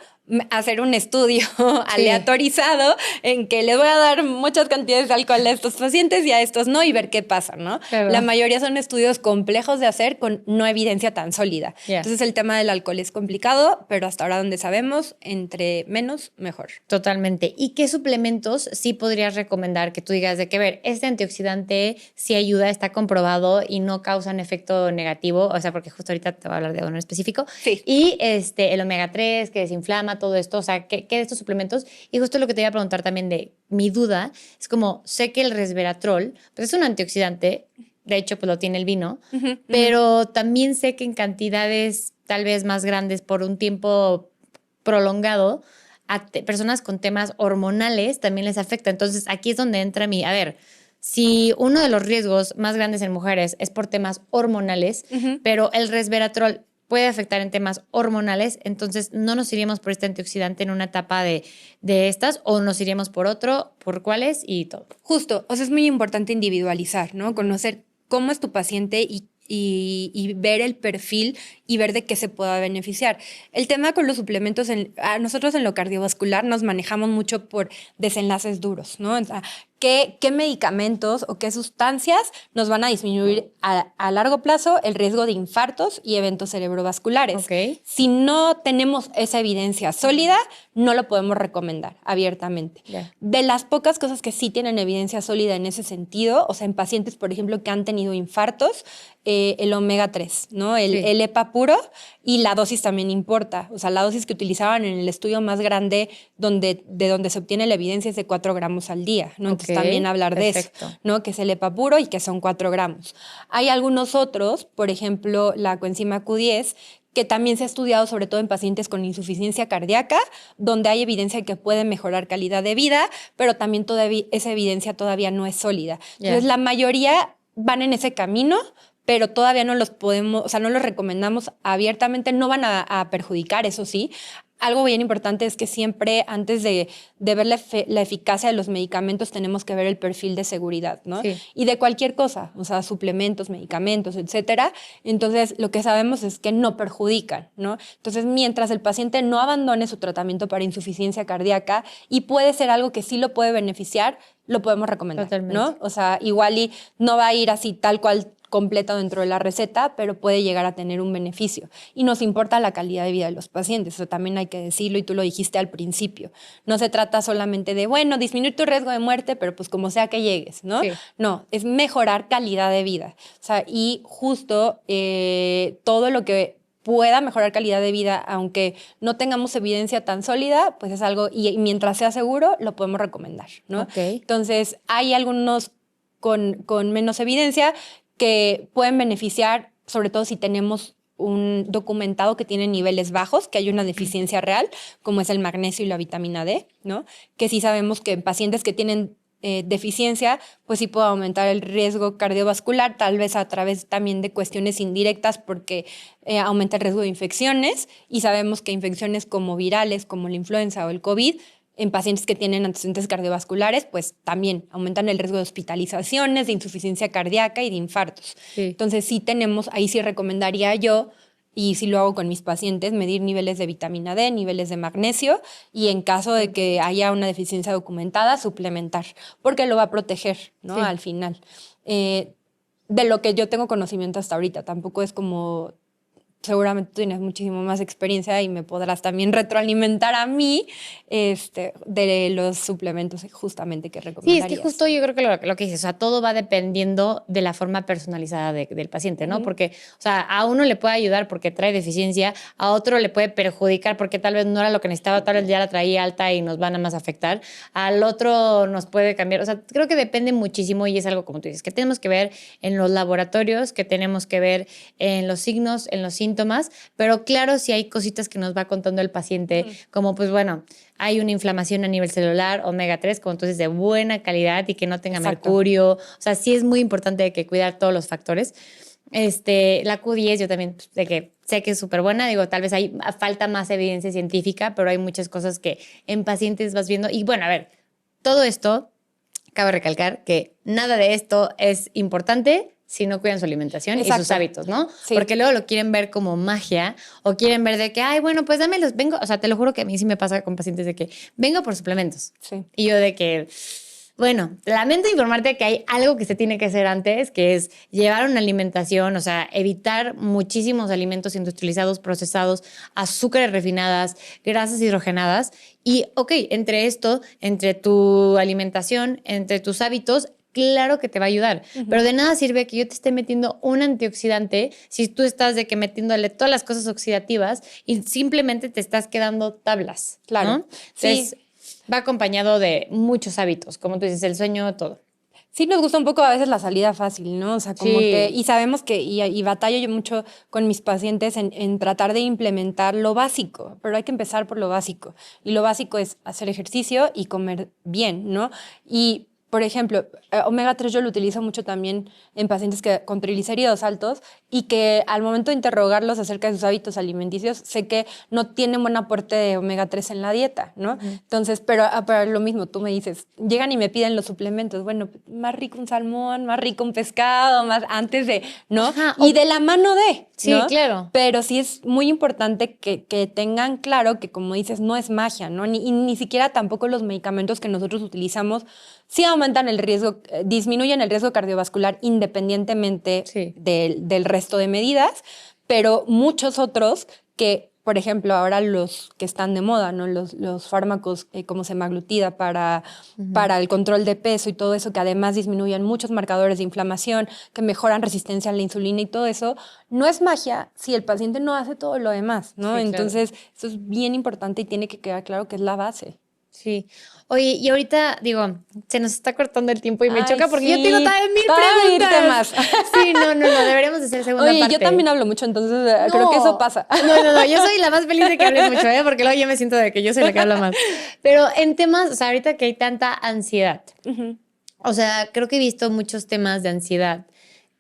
hacer un estudio aleatorizado en que le voy a dar muchas cantidades de alcohol a estos pacientes y a estos no y ver qué pasa, ¿no? Claro. La mayoría son estudios complejos de hacer con no evidencia tan sólida. Yeah. Entonces el tema del alcohol es complicado, pero hasta ahora donde sabemos, entre menos, mejor. Totalmente. ¿Y qué suplementos sí podrías recomendar que tú digas de que, ver, este antioxidante sí ayuda, está comprobado y no causa un efecto negativo? O sea, porque justo ahorita te voy a hablar de uno en específico. Sí. Y el omega 3 que desinflama, todo esto, o sea, ¿qué de estos suplementos? Y justo lo que te iba a preguntar también de mi duda es como, sé que el resveratrol, pues es un antioxidante, de hecho, pues lo tiene el vino, pero también sé que en cantidades tal vez más grandes por un tiempo prolongado, a personas con temas hormonales también les afecta. Entonces, aquí es donde entra a ver, si uno de los riesgos más grandes en mujeres es por temas hormonales, pero el resveratrol puede afectar en temas hormonales, entonces no nos iríamos por este antioxidante en una etapa de estas o nos iríamos por otro, por cuáles y todo. Justo, o sea, es muy importante individualizar, ¿no? Conocer cómo es tu paciente y ver el perfil y ver de qué se pueda beneficiar. El tema con los suplementos, a nosotros en lo cardiovascular nos manejamos mucho por desenlaces duros, ¿no? O sea, ¿qué medicamentos o qué sustancias nos van a disminuir a largo plazo el riesgo de infartos y eventos cerebrovasculares? Ok. Si no tenemos esa evidencia sólida, no lo podemos recomendar abiertamente. Yeah. De las pocas cosas que sí tienen evidencia sólida en ese sentido, o sea, en pacientes, por ejemplo, que han tenido infartos, el omega 3, ¿no? El EPA puro, y la dosis también importa. O sea, la dosis que utilizaban en el estudio más grande de donde se obtiene la evidencia es de 4 gramos al día, ¿no? Entonces también hablar perfecto. de eso, ¿no? Que es el EPA puro y que son 4 gramos. Hay algunos otros, por ejemplo, la coenzima Q10, que también se ha estudiado sobre todo en pacientes con insuficiencia cardíaca, donde hay evidencia de que puede mejorar calidad de vida, pero también todavía esa evidencia todavía no es sólida. Entonces, la mayoría van en ese camino, pero todavía no los podemos, o sea, no los recomendamos abiertamente, no van a perjudicar, eso sí. Algo bien importante es que siempre antes de ver la eficacia de los medicamentos tenemos que ver el perfil de seguridad, ¿no? Sí. Y de cualquier cosa, o sea, suplementos, medicamentos, etcétera. Entonces, lo que sabemos es que no perjudican, ¿no? Entonces, mientras el paciente no abandone su tratamiento para insuficiencia cardíaca y puede ser algo que sí lo puede beneficiar, lo podemos recomendar, Totalmente. ¿no? O sea, igual y no va a ir así tal cual completo dentro de la receta, pero puede llegar a tener un beneficio. Y nos importa la calidad de vida de los pacientes, eso también hay que decirlo y tú lo dijiste al principio. No se trata solamente de, bueno, disminuir tu riesgo de muerte, pero pues como sea que llegues, ¿no? Sí. No, es mejorar calidad de vida. O sea, y justo todo lo que pueda mejorar calidad de vida, aunque no tengamos evidencia tan sólida, pues es algo, y mientras sea seguro, lo podemos recomendar, ¿no? Okay. Entonces, hay algunos con menos evidencia que pueden beneficiar, sobre todo si tenemos un documentado que tiene niveles bajos, que hay una deficiencia real, como es el magnesio y la vitamina D, ¿no? Que sí sabemos que en pacientes que tienen deficiencia, pues sí puede aumentar el riesgo cardiovascular, tal vez a través también de cuestiones indirectas, porque aumenta el riesgo de infecciones, y sabemos que infecciones como virales, como la influenza o el COVID, en pacientes que tienen antecedentes cardiovasculares, pues también aumentan el riesgo de hospitalizaciones, de insuficiencia cardíaca y de infartos. Sí. Entonces sí tenemos, ahí sí recomendaría yo, y sí lo hago con mis pacientes, medir niveles de vitamina D, niveles de magnesio, y en caso de que haya una deficiencia documentada, suplementar, porque lo va a proteger, ¿no? Sí. Al final. De lo que yo tengo conocimiento hasta ahorita, tampoco es como... Seguramente tú tienes muchísimo más experiencia y me podrás también retroalimentar a mí de los suplementos justamente que Sí, recomendarías. es que justo yo creo que lo que dices, o sea, todo va dependiendo de la forma personalizada del paciente, ¿no? Porque, o sea, a uno le puede ayudar porque trae deficiencia, a otro le puede perjudicar porque tal vez no era lo que necesitaba, tal vez ya la traía alta y nos van a más afectar, al otro nos puede cambiar, o sea, creo que depende muchísimo y es algo como tú dices, que tenemos que ver en los laboratorios, que tenemos que ver en los signos, en los síntomas, síntomas, pero claro, si hay cositas que nos va contando el paciente, como pues bueno, hay una inflamación a nivel celular, omega 3, como entonces de buena calidad y que no tenga mercurio. O sea, sí es muy importante que cuidar todos los factores. La Q10 yo también de que sé que es súper buena, digo, tal vez hay falta más evidencia científica, pero hay muchas cosas que en pacientes vas viendo. Y bueno, a ver, todo esto, cabe recalcar que nada de esto es importante si no cuidan su alimentación y sus hábitos, ¿no? Sí. Porque luego lo quieren ver como magia o quieren ver de que, ay, bueno, pues dámelos, vengo. O sea, te lo juro que a mí sí me pasa con pacientes de que vengo por suplementos. Sí. Y yo de que, bueno, lamento informarte que hay algo que se tiene que hacer antes, que es llevar una alimentación, o sea, evitar muchísimos alimentos industrializados, procesados, azúcares refinadas, grasas hidrogenadas. Y, ok, entre esto, entre tu alimentación, entre tus hábitos, claro que te va a ayudar, pero de nada sirve que yo te esté metiendo un antioxidante si tú estás de que metiéndole todas las cosas oxidativas y simplemente te estás quedando tablas. Claro. ¿No? Entonces, va acompañado de muchos hábitos, como tú dices, el sueño, todo. Sí nos gusta un poco a veces la salida fácil, ¿no? O sea, como que, y sabemos que, y batallo yo mucho con mis pacientes en tratar de implementar lo básico, pero hay que empezar por lo básico. Y lo básico es hacer ejercicio y comer bien, ¿no? Y por ejemplo, omega 3 yo lo utilizo mucho también en pacientes con triglicéridos altos y que al momento de interrogarlos acerca de sus hábitos alimenticios, sé que no tienen buen aporte de omega 3 en la dieta, ¿no? Entonces, pero lo mismo, tú me dices, llegan y me piden los suplementos, bueno, más rico un salmón, más rico un pescado, más antes de, ¿no? Ajá, y de la mano de, sí, ¿no? claro. Pero sí es muy importante que tengan claro que, como dices, no es magia, ¿no? Ni siquiera tampoco los medicamentos que nosotros utilizamos sí aumentan el riesgo, disminuyen el riesgo cardiovascular independientemente del resto de medidas, pero muchos otros que, por ejemplo, ahora los que están de moda, ¿no? Los fármacos como semaglutida para el control de peso y todo eso, que además disminuyen muchos marcadores de inflamación, que mejoran resistencia a la insulina y todo eso, no es magia si el paciente no hace todo lo demás, ¿no? Sí, Entonces, claro. eso es bien importante y tiene que quedar claro que es la base. Sí. Oye, y ahorita, digo, se nos está cortando el tiempo y me Ay, choca porque yo sí. tengo también mil Va a haber preguntas. temas. Sí, no, deberíamos de hacer segunda Oye, parte. yo también hablo mucho, entonces creo que eso pasa. No, yo soy la más feliz de que hables mucho, ¿eh? Porque luego yo me siento de que yo soy la que habla más. Pero en temas, o sea, ahorita que hay tanta ansiedad, o sea, creo que he visto muchos temas de ansiedad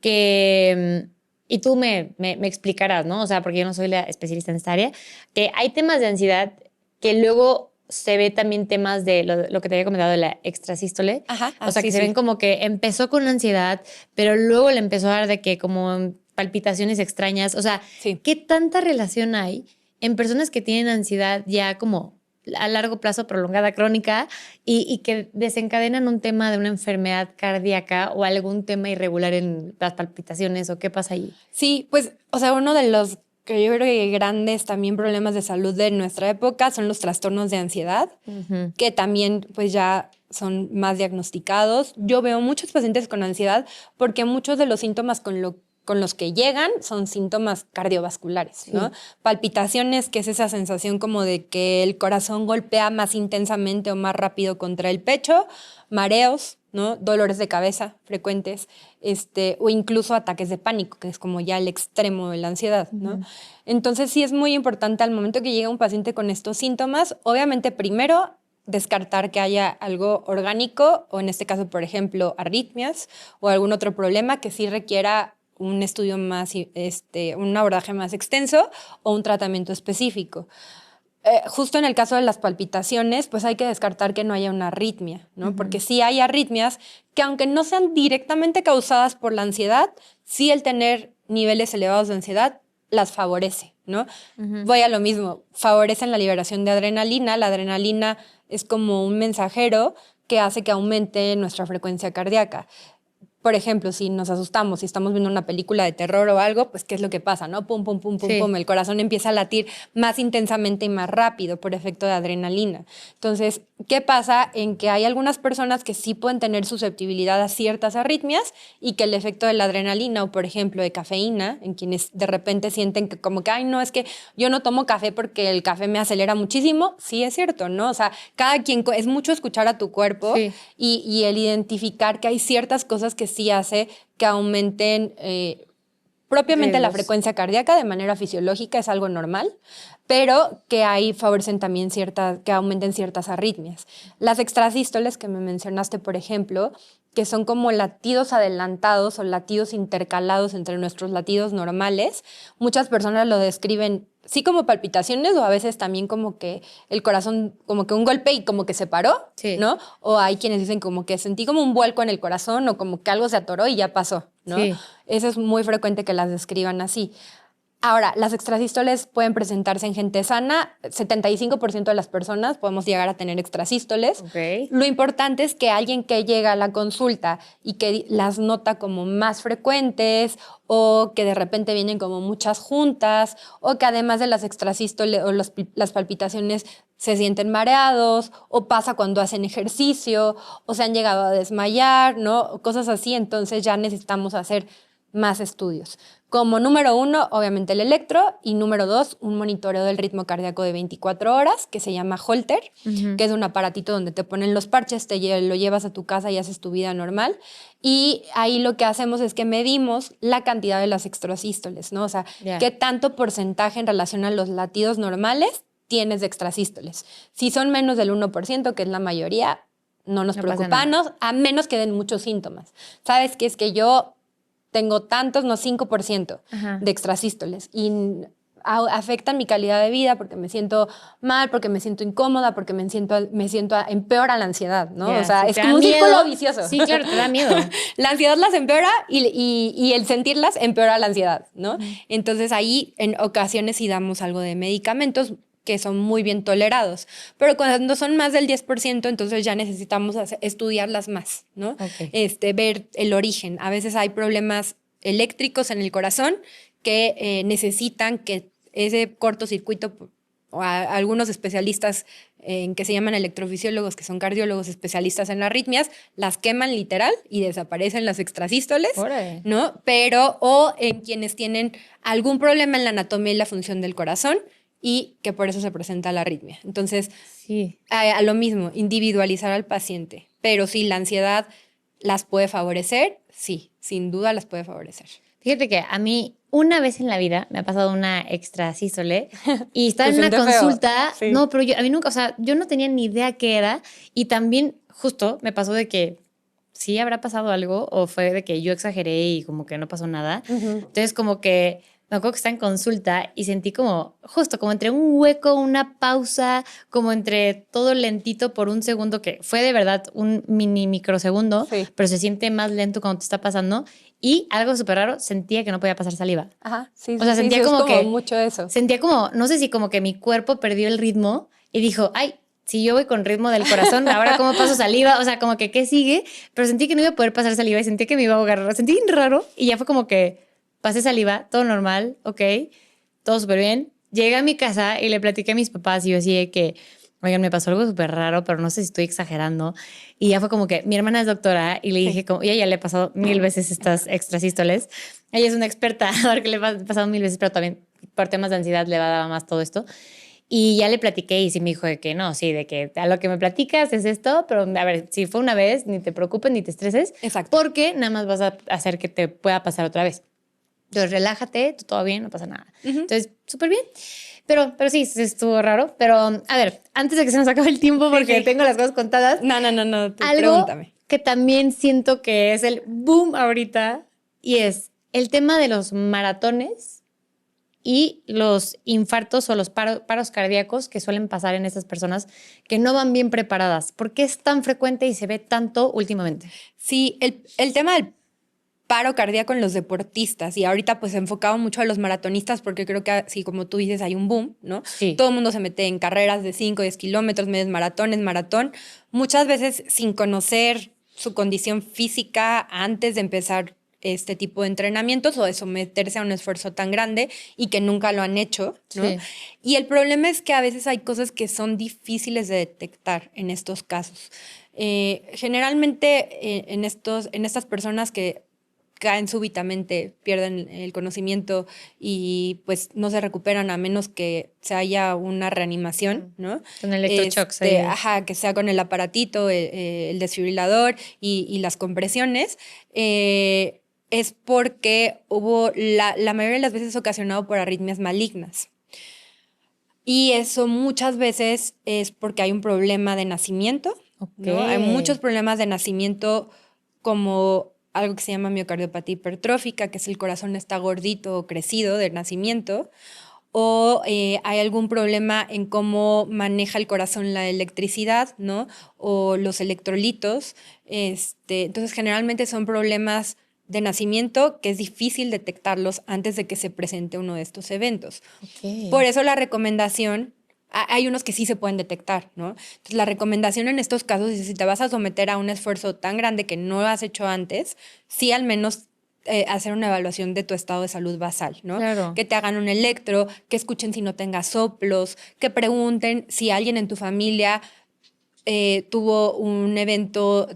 que... Y tú me explicarás, ¿no? O sea, porque yo no soy la especialista en esta área, que hay temas de ansiedad que luego se ve también temas de lo que te había comentado de la extrasístole. Ajá. O sea, que se ven como que empezó con ansiedad, pero luego le empezó a dar de que como palpitaciones extrañas. O sea, ¿qué tanta relación hay en personas que tienen ansiedad ya como a largo plazo, prolongada, crónica, y que desencadenan un tema de una enfermedad cardíaca o algún tema irregular en las palpitaciones o qué pasa ahí? Sí, pues, o sea, uno de los que yo creo que grandes también problemas de salud de nuestra época son los trastornos de ansiedad, que también pues ya son más diagnosticados. Yo veo muchos pacientes con ansiedad porque muchos de los síntomas con los que llegan son síntomas cardiovasculares, ¿no? Palpitaciones, que es esa sensación como de que el corazón golpea más intensamente o más rápido contra el pecho, mareos, ¿no? Dolores de cabeza frecuentes, o incluso ataques de pánico, que es como ya el extremo de la ansiedad, ¿no? Entonces sí es muy importante al momento que llega un paciente con estos síntomas, obviamente primero descartar que haya algo orgánico o en este caso, por ejemplo, arritmias o algún otro problema que sí requiera un estudio más, un abordaje más extenso o un tratamiento específico. Justo en el caso de las palpitaciones, pues hay que descartar que no haya una arritmia, ¿no? Porque sí hay arritmias que aunque no sean directamente causadas por la ansiedad, sí el tener niveles elevados de ansiedad las favorece, ¿no? Voy a lo mismo, favorecen la liberación de adrenalina. La adrenalina es como un mensajero que hace que aumente nuestra frecuencia cardíaca. Por ejemplo, si nos asustamos, si estamos viendo una película de terror o algo, pues ¿qué es lo que pasa? ¿No? Pum, pum, pum, pum, pum. El corazón empieza a latir más intensamente y más rápido por efecto de adrenalina. Entonces, ¿qué pasa? En que hay algunas personas que sí pueden tener susceptibilidad a ciertas arritmias y que el efecto de la adrenalina o, por ejemplo, de cafeína, en quienes de repente sienten que como que, ay, no, es que yo no tomo café porque el café me acelera muchísimo. Sí, es cierto, ¿no? O sea, cada quien, es mucho escuchar a tu cuerpo y el identificar que hay ciertas cosas que sí hace que aumenten propiamente la Riesgos. frecuencia cardíaca de manera fisiológica es algo normal, pero que ahí favorecen también que aumenten ciertas arritmias. Las extrasístoles que me mencionaste, por ejemplo, que son como latidos adelantados o latidos intercalados entre nuestros latidos normales, muchas personas lo describen sí como palpitaciones o a veces también como que el corazón, como que un golpe y como que se paró, Sí. ¿no? O hay quienes dicen como que sentí como un vuelco en el corazón o como que algo se atoró y ya pasó, ¿no? Sí. Eso es muy frecuente que las describan así. Ahora, las extrasístoles pueden presentarse en gente sana. 75% de las personas podemos llegar a tener extrasístoles. Ok. Lo importante es que alguien que llega a la consulta y que las nota como más frecuentes o que de repente vienen como muchas juntas o que además de las extrasístoles o las palpitaciones se sienten mareados o pasa cuando hacen ejercicio o se han llegado a desmayar, ¿no? Cosas así, entonces ya necesitamos hacer más estudios. Como número 1, obviamente el electro, y número 2, un monitoreo del ritmo cardíaco de 24 horas, que se llama Holter, que es un aparatito donde te ponen los parches, lo llevas a tu casa y haces tu vida normal. Y ahí lo que hacemos es que medimos la cantidad de las extrasístoles, ¿no? O sea, qué tanto porcentaje en relación a los latidos normales tienes de extrasístoles. Si son menos del 1%, que es la mayoría, no nos preocupamos, a menos que den muchos síntomas. ¿Sabes qué? Es que yo tengo tantos, no 5% de extrasístoles y afectan mi calidad de vida porque me siento mal, porque me siento incómoda, porque empeora la ansiedad, ¿no? Yeah, o sea, si es te como da un miedo, círculo vicioso. Sí, claro, te da miedo. La ansiedad las empeora y el sentirlas empeora la ansiedad, ¿no? Entonces ahí en ocasiones sí damos algo de medicamentos que son muy bien tolerados. Pero cuando son más del 10%, entonces ya necesitamos estudiarlas más, ¿no? Okay. Ver el origen. A veces hay problemas eléctricos en el corazón que necesitan que ese cortocircuito, o algunos especialistas que se llaman electrofisiólogos, que son cardiólogos especialistas en arritmias, las queman literal y desaparecen las extrasístoles, ¿no? Pero, o en quienes tienen algún problema en la anatomía y la función del corazón, y que por eso se presenta la arritmia. Entonces, sí. A lo mismo, individualizar al paciente. Pero si la ansiedad las puede favorecer, sí, sin duda las puede favorecer. Fíjate que a mí una vez en la vida me ha pasado una extrasístole y estaba en una siente feo. consulta. Sí. No, pero a mí nunca, o sea, yo no tenía ni idea qué era y también justo me pasó de que sí habrá pasado algo o fue de que yo exageré y como que no pasó nada. Entonces como que me acuerdo que estaba en consulta y sentí como, justo como entre un hueco, una pausa, como entre todo lentito por un segundo, que fue de verdad un mini microsegundo, Sí. pero se siente más lento cuando te está pasando. Y algo súper raro, sentía que no podía pasar saliva. Ajá, sí, O sea, sentía es como que mucho eso. Sentía como, no sé si como que mi cuerpo perdió el ritmo y dijo, ay, si yo voy con ritmo del corazón, ahora cómo paso saliva, o sea, como que qué sigue, pero sentí que no iba a poder pasar saliva y sentí que me iba a ahogar. Sentí bien raro y ya fue como que pasé saliva, todo normal, ok, todo súper bien. Llegué a mi casa y le platiqué a mis papás y yo así de que, oigan, me pasó algo súper raro, pero no sé si estoy exagerando. Y ya fue como que mi hermana es doctora y le dije, como, y a ella le he pasado 1000 veces estas extrasístoles. Ella es una experta, porque le he pasado 1000 veces, pero también por temas de ansiedad le va a dar más todo esto. Y ya le platiqué y sí me dijo de que no, sí, de que a lo que me platicas es esto, pero a ver, si fue una vez, ni te preocupes, ni te estreses. Exacto. Porque nada más vas a hacer que te pueda pasar otra vez. Entonces, relájate, todo bien, no pasa nada. Entonces, súper bien. Pero sí, estuvo raro. Pero, a ver, antes de que se nos acabe el tiempo, porque tengo las cosas contadas. No, Algo pregúntame. que también siento que es el boom ahorita y es el tema de los maratones y los infartos o los paros cardíacos que suelen pasar en estas personas que no van bien preparadas. ¿Por qué es tan frecuente y se ve tanto últimamente? Sí, el tema del paro cardíaco en los deportistas y ahorita pues enfocado mucho a los maratonistas porque creo que así como tú dices hay un boom, ¿no? Sí. Todo el mundo se mete en carreras de 5, 10 kilómetros, medios maratones, maratón, muchas veces sin conocer su condición física antes de empezar este tipo de entrenamientos o de someterse a un esfuerzo tan grande y que nunca lo han hecho, ¿no? Sí. Y el problema es que a veces hay cosas que son difíciles de detectar en estos casos. Generalmente en estas personas que caen súbitamente, pierden el conocimiento y pues no se recuperan a menos que se haya una reanimación, ¿no? Con electroshocks. Que sea con el aparatito, el desfibrilador y las compresiones. es porque hubo la mayoría de las veces ocasionado por arritmias malignas. Y eso muchas veces es porque hay un problema de nacimiento, ¿no? Hay muchos problemas de nacimiento como algo que se llama miocardiopatía hipertrófica, que es el corazón está gordito o crecido de nacimiento, o hay algún problema en cómo maneja el corazón la electricidad, ¿no? O los electrolitos. Entonces, generalmente son problemas de nacimiento que es difícil detectarlos antes de que se presente uno de estos eventos. Por eso la recomendación, hay unos que sí se pueden detectar, ¿no? Entonces, la recomendación en estos casos es si te vas a someter a un esfuerzo tan grande que no has hecho antes, sí al menos hacer una evaluación de tu estado de salud basal, ¿no? Claro. Que te hagan un electro, que escuchen si no tengas soplos, que pregunten si alguien en tu familia tuvo un evento,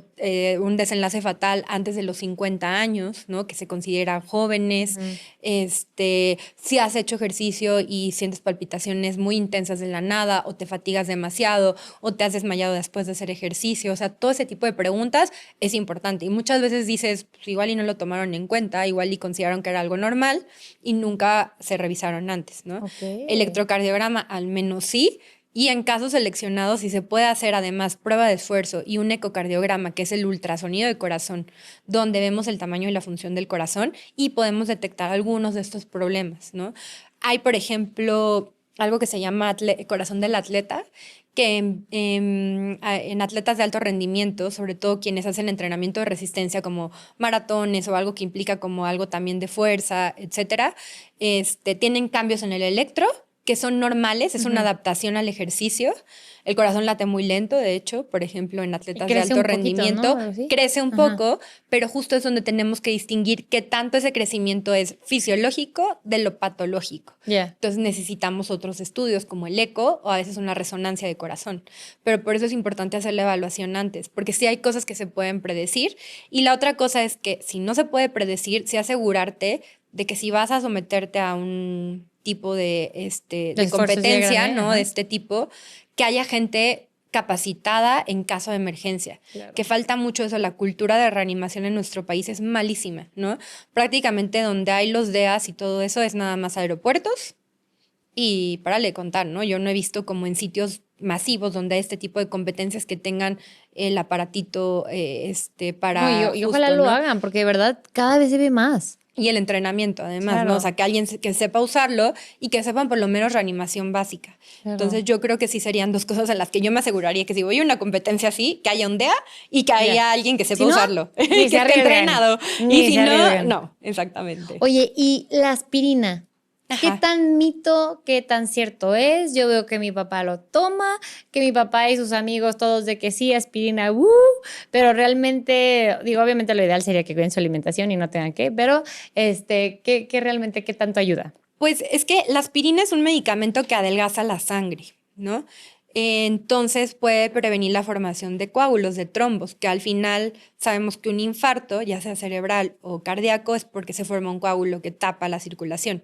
un desenlace fatal antes de los 50 años, ¿no? Que se consideran jóvenes. Si has hecho ejercicio y sientes palpitaciones muy intensas de la nada, o te fatigas demasiado, o te has desmayado después de hacer ejercicio. O sea, todo ese tipo de preguntas es importante. Y muchas veces dices, pues, igual y no lo tomaron en cuenta, igual y consideraron que era algo normal y nunca se revisaron antes, ¿no? Electrocardiograma, al menos sí. Y en casos seleccionados, si se puede hacer además prueba de esfuerzo y un ecocardiograma, que es el ultrasonido de corazón, donde vemos el tamaño y la función del corazón y podemos detectar algunos de estos problemas, ¿no? Hay, por ejemplo, algo que se llama corazón del atleta, que en atletas de alto rendimiento, sobre todo quienes hacen entrenamiento de resistencia como maratones o algo que implica como algo también de fuerza, etcétera, tienen cambios en el electro que son normales, es una adaptación al ejercicio. El corazón late muy lento, de hecho, por ejemplo, en atletas de alto rendimiento, ¿no? Crece un poco, pero justo es donde tenemos que distinguir qué tanto ese crecimiento es fisiológico de lo patológico. Entonces necesitamos otros estudios como el eco o a veces una resonancia de corazón. Pero por eso es importante hacer la evaluación antes, porque sí hay cosas que se pueden predecir. Y la otra cosa es que si no se puede predecir, sí asegurarte de que si vas a someterte a un tipo de competencia, grande, ¿no? De este tipo, que haya gente capacitada en caso de emergencia. Claro. Que falta mucho eso. La cultura de reanimación en nuestro país es malísima, ¿no? Prácticamente donde hay los DEAs y todo eso es nada más aeropuertos y párale de contar, ¿no? Yo no he visto como en sitios masivos donde hay este tipo de competencias que tengan el aparatito para... No, y ojalá lo hagan, porque de verdad cada vez se ve más. Y el entrenamiento, además, ¿no? O sea, que alguien que sepa usarlo y que sepan por lo menos reanimación básica. Claro. Entonces, yo creo que sí serían dos cosas en las que yo me aseguraría que si voy a una competencia así, que haya un DEA y que haya alguien que sepa usarlo, que esté entrenado. Y si no, no, exactamente. Oye, ¿y la aspirina? ¿Qué tan mito, qué tan cierto es? Yo veo que mi papá lo toma, que mi papá y sus amigos todos de que sí, aspirina, pero realmente, digo, obviamente lo ideal sería que cuiden su alimentación y no tengan que, pero ¿qué realmente, qué tanto ayuda? Pues es que la aspirina es un medicamento que adelgaza la sangre, ¿no? Entonces puede prevenir la formación de coágulos, de trombos, que al final sabemos que un infarto, ya sea cerebral o cardíaco, es porque se forma un coágulo que tapa la circulación.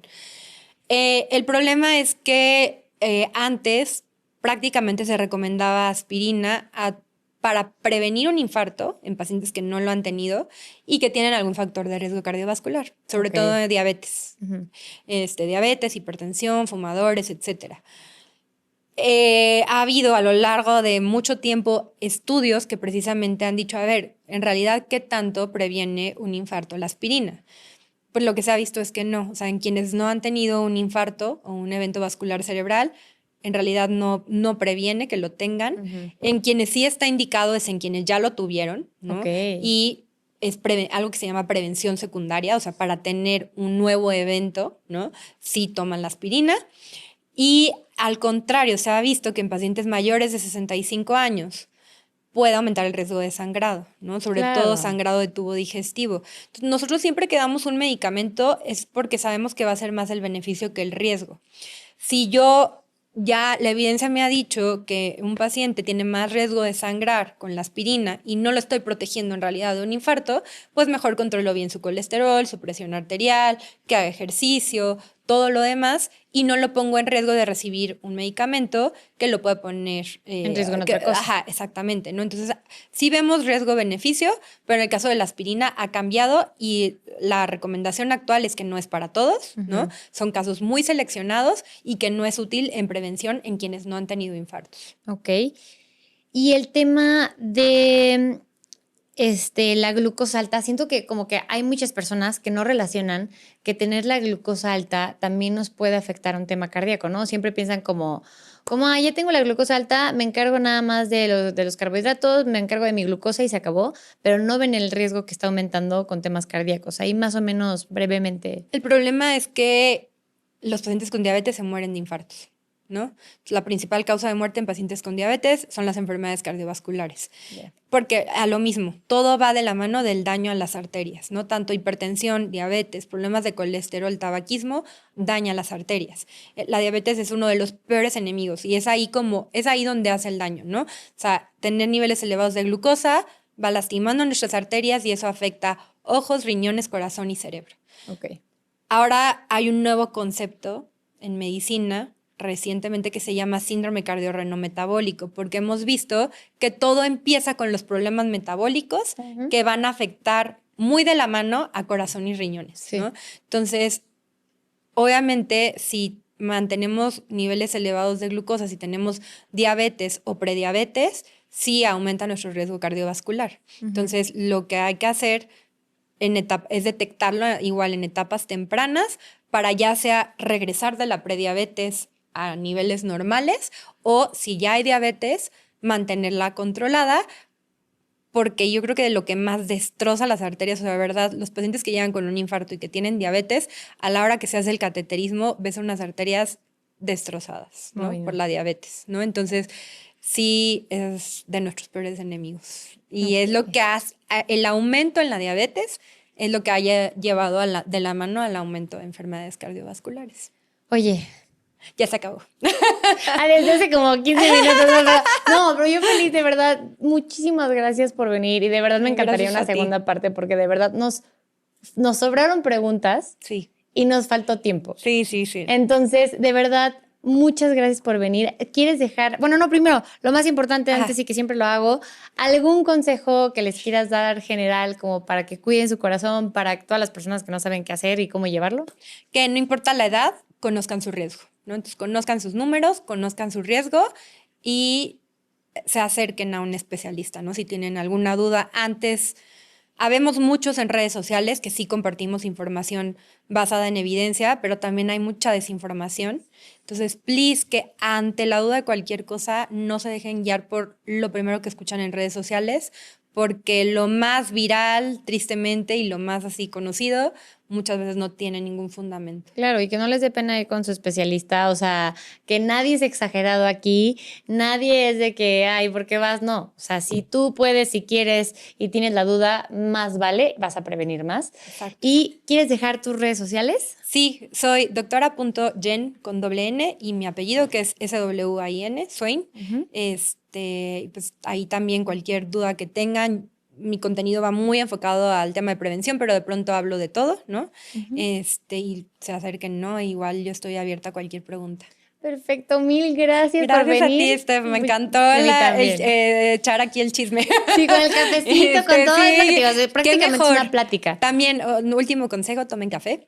El problema es que antes prácticamente se recomendaba aspirina para prevenir un infarto en pacientes que no lo han tenido y que tienen algún factor de riesgo cardiovascular, sobre todo de diabetes. Diabetes, hipertensión, fumadores, etc. Ha habido a lo largo de mucho tiempo estudios que precisamente han dicho, a ver, en realidad, ¿qué tanto previene un infarto la aspirina? Pues lo que se ha visto es que no. O sea, en quienes no han tenido un infarto o un evento vascular cerebral, en realidad no previene que lo tengan. En quienes sí está indicado es en quienes ya lo tuvieron, ¿no? Y es algo que se llama prevención secundaria, o sea, para tener un nuevo evento, ¿no? Sí toman la aspirina. Y al contrario, se ha visto que en pacientes mayores de 65 años puede aumentar el riesgo de sangrado, ¿no? Sobre todo sangrado de tubo digestivo. Entonces, nosotros siempre que damos un medicamento es porque sabemos que va a ser más el beneficio que el riesgo. Si yo ya la evidencia me ha dicho que un paciente tiene más riesgo de sangrar con la aspirina y no lo estoy protegiendo en realidad de un infarto, pues mejor controlo bien su colesterol, su presión arterial, que haga ejercicio, todo lo demás y no lo pongo en riesgo de recibir un medicamento que lo puede poner en riesgo en otra cosa. Ajá, exactamente, ¿no? Entonces, sí vemos riesgo-beneficio, pero en el caso de la aspirina ha cambiado y la recomendación actual es que no es para todos, ¿no? Son casos muy seleccionados y que no es útil en prevención en quienes no han tenido infartos. Ok. Y el tema de la glucosa alta, siento que como que hay muchas personas que no relacionan que tener la glucosa alta también nos puede afectar a un tema cardíaco, ¿no? Siempre piensan como ya tengo la glucosa alta, me encargo nada más de los carbohidratos, me encargo de mi glucosa y se acabó, pero no ven el riesgo que está aumentando con temas cardíacos. Ahí más o menos brevemente. El problema es que los pacientes con diabetes se mueren de infartos, ¿no? La principal causa de muerte en pacientes con diabetes son las enfermedades cardiovasculares. Yeah. Porque a lo mismo, todo va de la mano del daño a las arterias, ¿no? Tanto hipertensión, diabetes, problemas de colesterol, tabaquismo, daña las arterias. La diabetes es uno de los peores enemigos y es ahí donde hace el daño, ¿no? O sea, tener niveles elevados de glucosa va lastimando nuestras arterias y eso afecta ojos, riñones, corazón y cerebro. Ok. Ahora hay un nuevo concepto en medicina recientemente que se llama síndrome cardiorrenometabólico, porque hemos visto que todo empieza con los problemas metabólicos que van a afectar muy de la mano a corazón y riñones, sí, ¿no? Entonces, obviamente, si mantenemos niveles elevados de glucosa, si tenemos diabetes o prediabetes, sí aumenta nuestro riesgo cardiovascular. Entonces, lo que hay que hacer es detectarlo igual en etapas tempranas para ya sea regresar de la prediabetes a niveles normales o si ya hay diabetes, mantenerla controlada, porque yo creo que de lo que más destroza las arterias, o sea, de verdad, los pacientes que llegan con un infarto y que tienen diabetes, a la hora que se hace el cateterismo, ves unas arterias destrozadas, ¿no? Por la diabetes, ¿no? Entonces, sí es de nuestros peores enemigos. Y es lo que el aumento en la diabetes es lo que haya llevado de la mano al aumento de enfermedades cardiovasculares. Oye, ya se acabó. Desde hace como 15 minutos. No, pero yo feliz, de verdad. Muchísimas gracias por venir. Y de verdad me encantaría una segunda parte porque de verdad nos sobraron preguntas. Sí. Y nos faltó tiempo. Sí. Entonces, de verdad, muchas gracias por venir. ¿Quieres dejar? Bueno, no, primero, lo más importante antes y que siempre lo hago, ¿algún consejo que les quieras dar general como para que cuiden su corazón, para todas las personas que no saben qué hacer y cómo llevarlo? Que no importa la edad, conozcan su riesgo, ¿no? Entonces, conozcan sus números, conozcan su riesgo y se acerquen a un especialista, ¿no? Si tienen alguna duda antes. Habemos muchos en redes sociales que sí compartimos información basada en evidencia, pero también hay mucha desinformación. Entonces, please, que ante la duda de cualquier cosa no se dejen guiar por lo primero que escuchan en redes sociales, porque lo más viral, tristemente, y lo más así conocido, muchas veces no tiene ningún fundamento. Claro, y que no les dé pena ir con su especialista, o sea, que nadie es exagerado aquí, nadie es de que, ay, ¿por qué vas? No, o sea, si tú puedes, si quieres y tienes la duda, más vale, vas a prevenir más. Exacto. ¿Y quieres dejar tus redes sociales? Sí, soy doctora.jen con doble N y mi apellido que es SWAIN, Swain. Pues ahí también cualquier duda que tengan. Mi contenido va muy enfocado al tema de prevención, pero de pronto hablo de todo, ¿no? Y se acerquen, ¿no? Igual yo estoy abierta a cualquier pregunta. Perfecto, mil gracias por venir. Gracias a ti, Steph. Me encantó echar aquí el chisme. Sí, con el cafecito, con todo. Sí. Prácticamente es una plática. También, un último consejo, tomen café.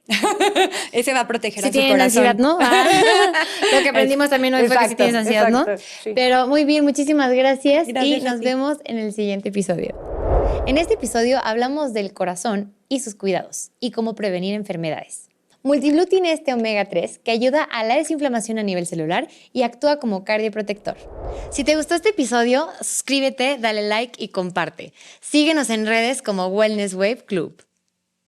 Ese va a proteger a su tienen corazón. Ansiedad, ¿no? Lo que aprendimos también hoy fue que si tienes ansiedad, ¿no? Sí. Pero muy bien, muchísimas gracias y nos vemos en el siguiente episodio. En este episodio hablamos del corazón y sus cuidados y cómo prevenir enfermedades. Multiblue tiene este omega 3 que ayuda a la desinflamación a nivel celular y actúa como cardioprotector. Si te gustó este episodio, suscríbete, dale like y comparte. Síguenos en redes como Wellness Wave Club.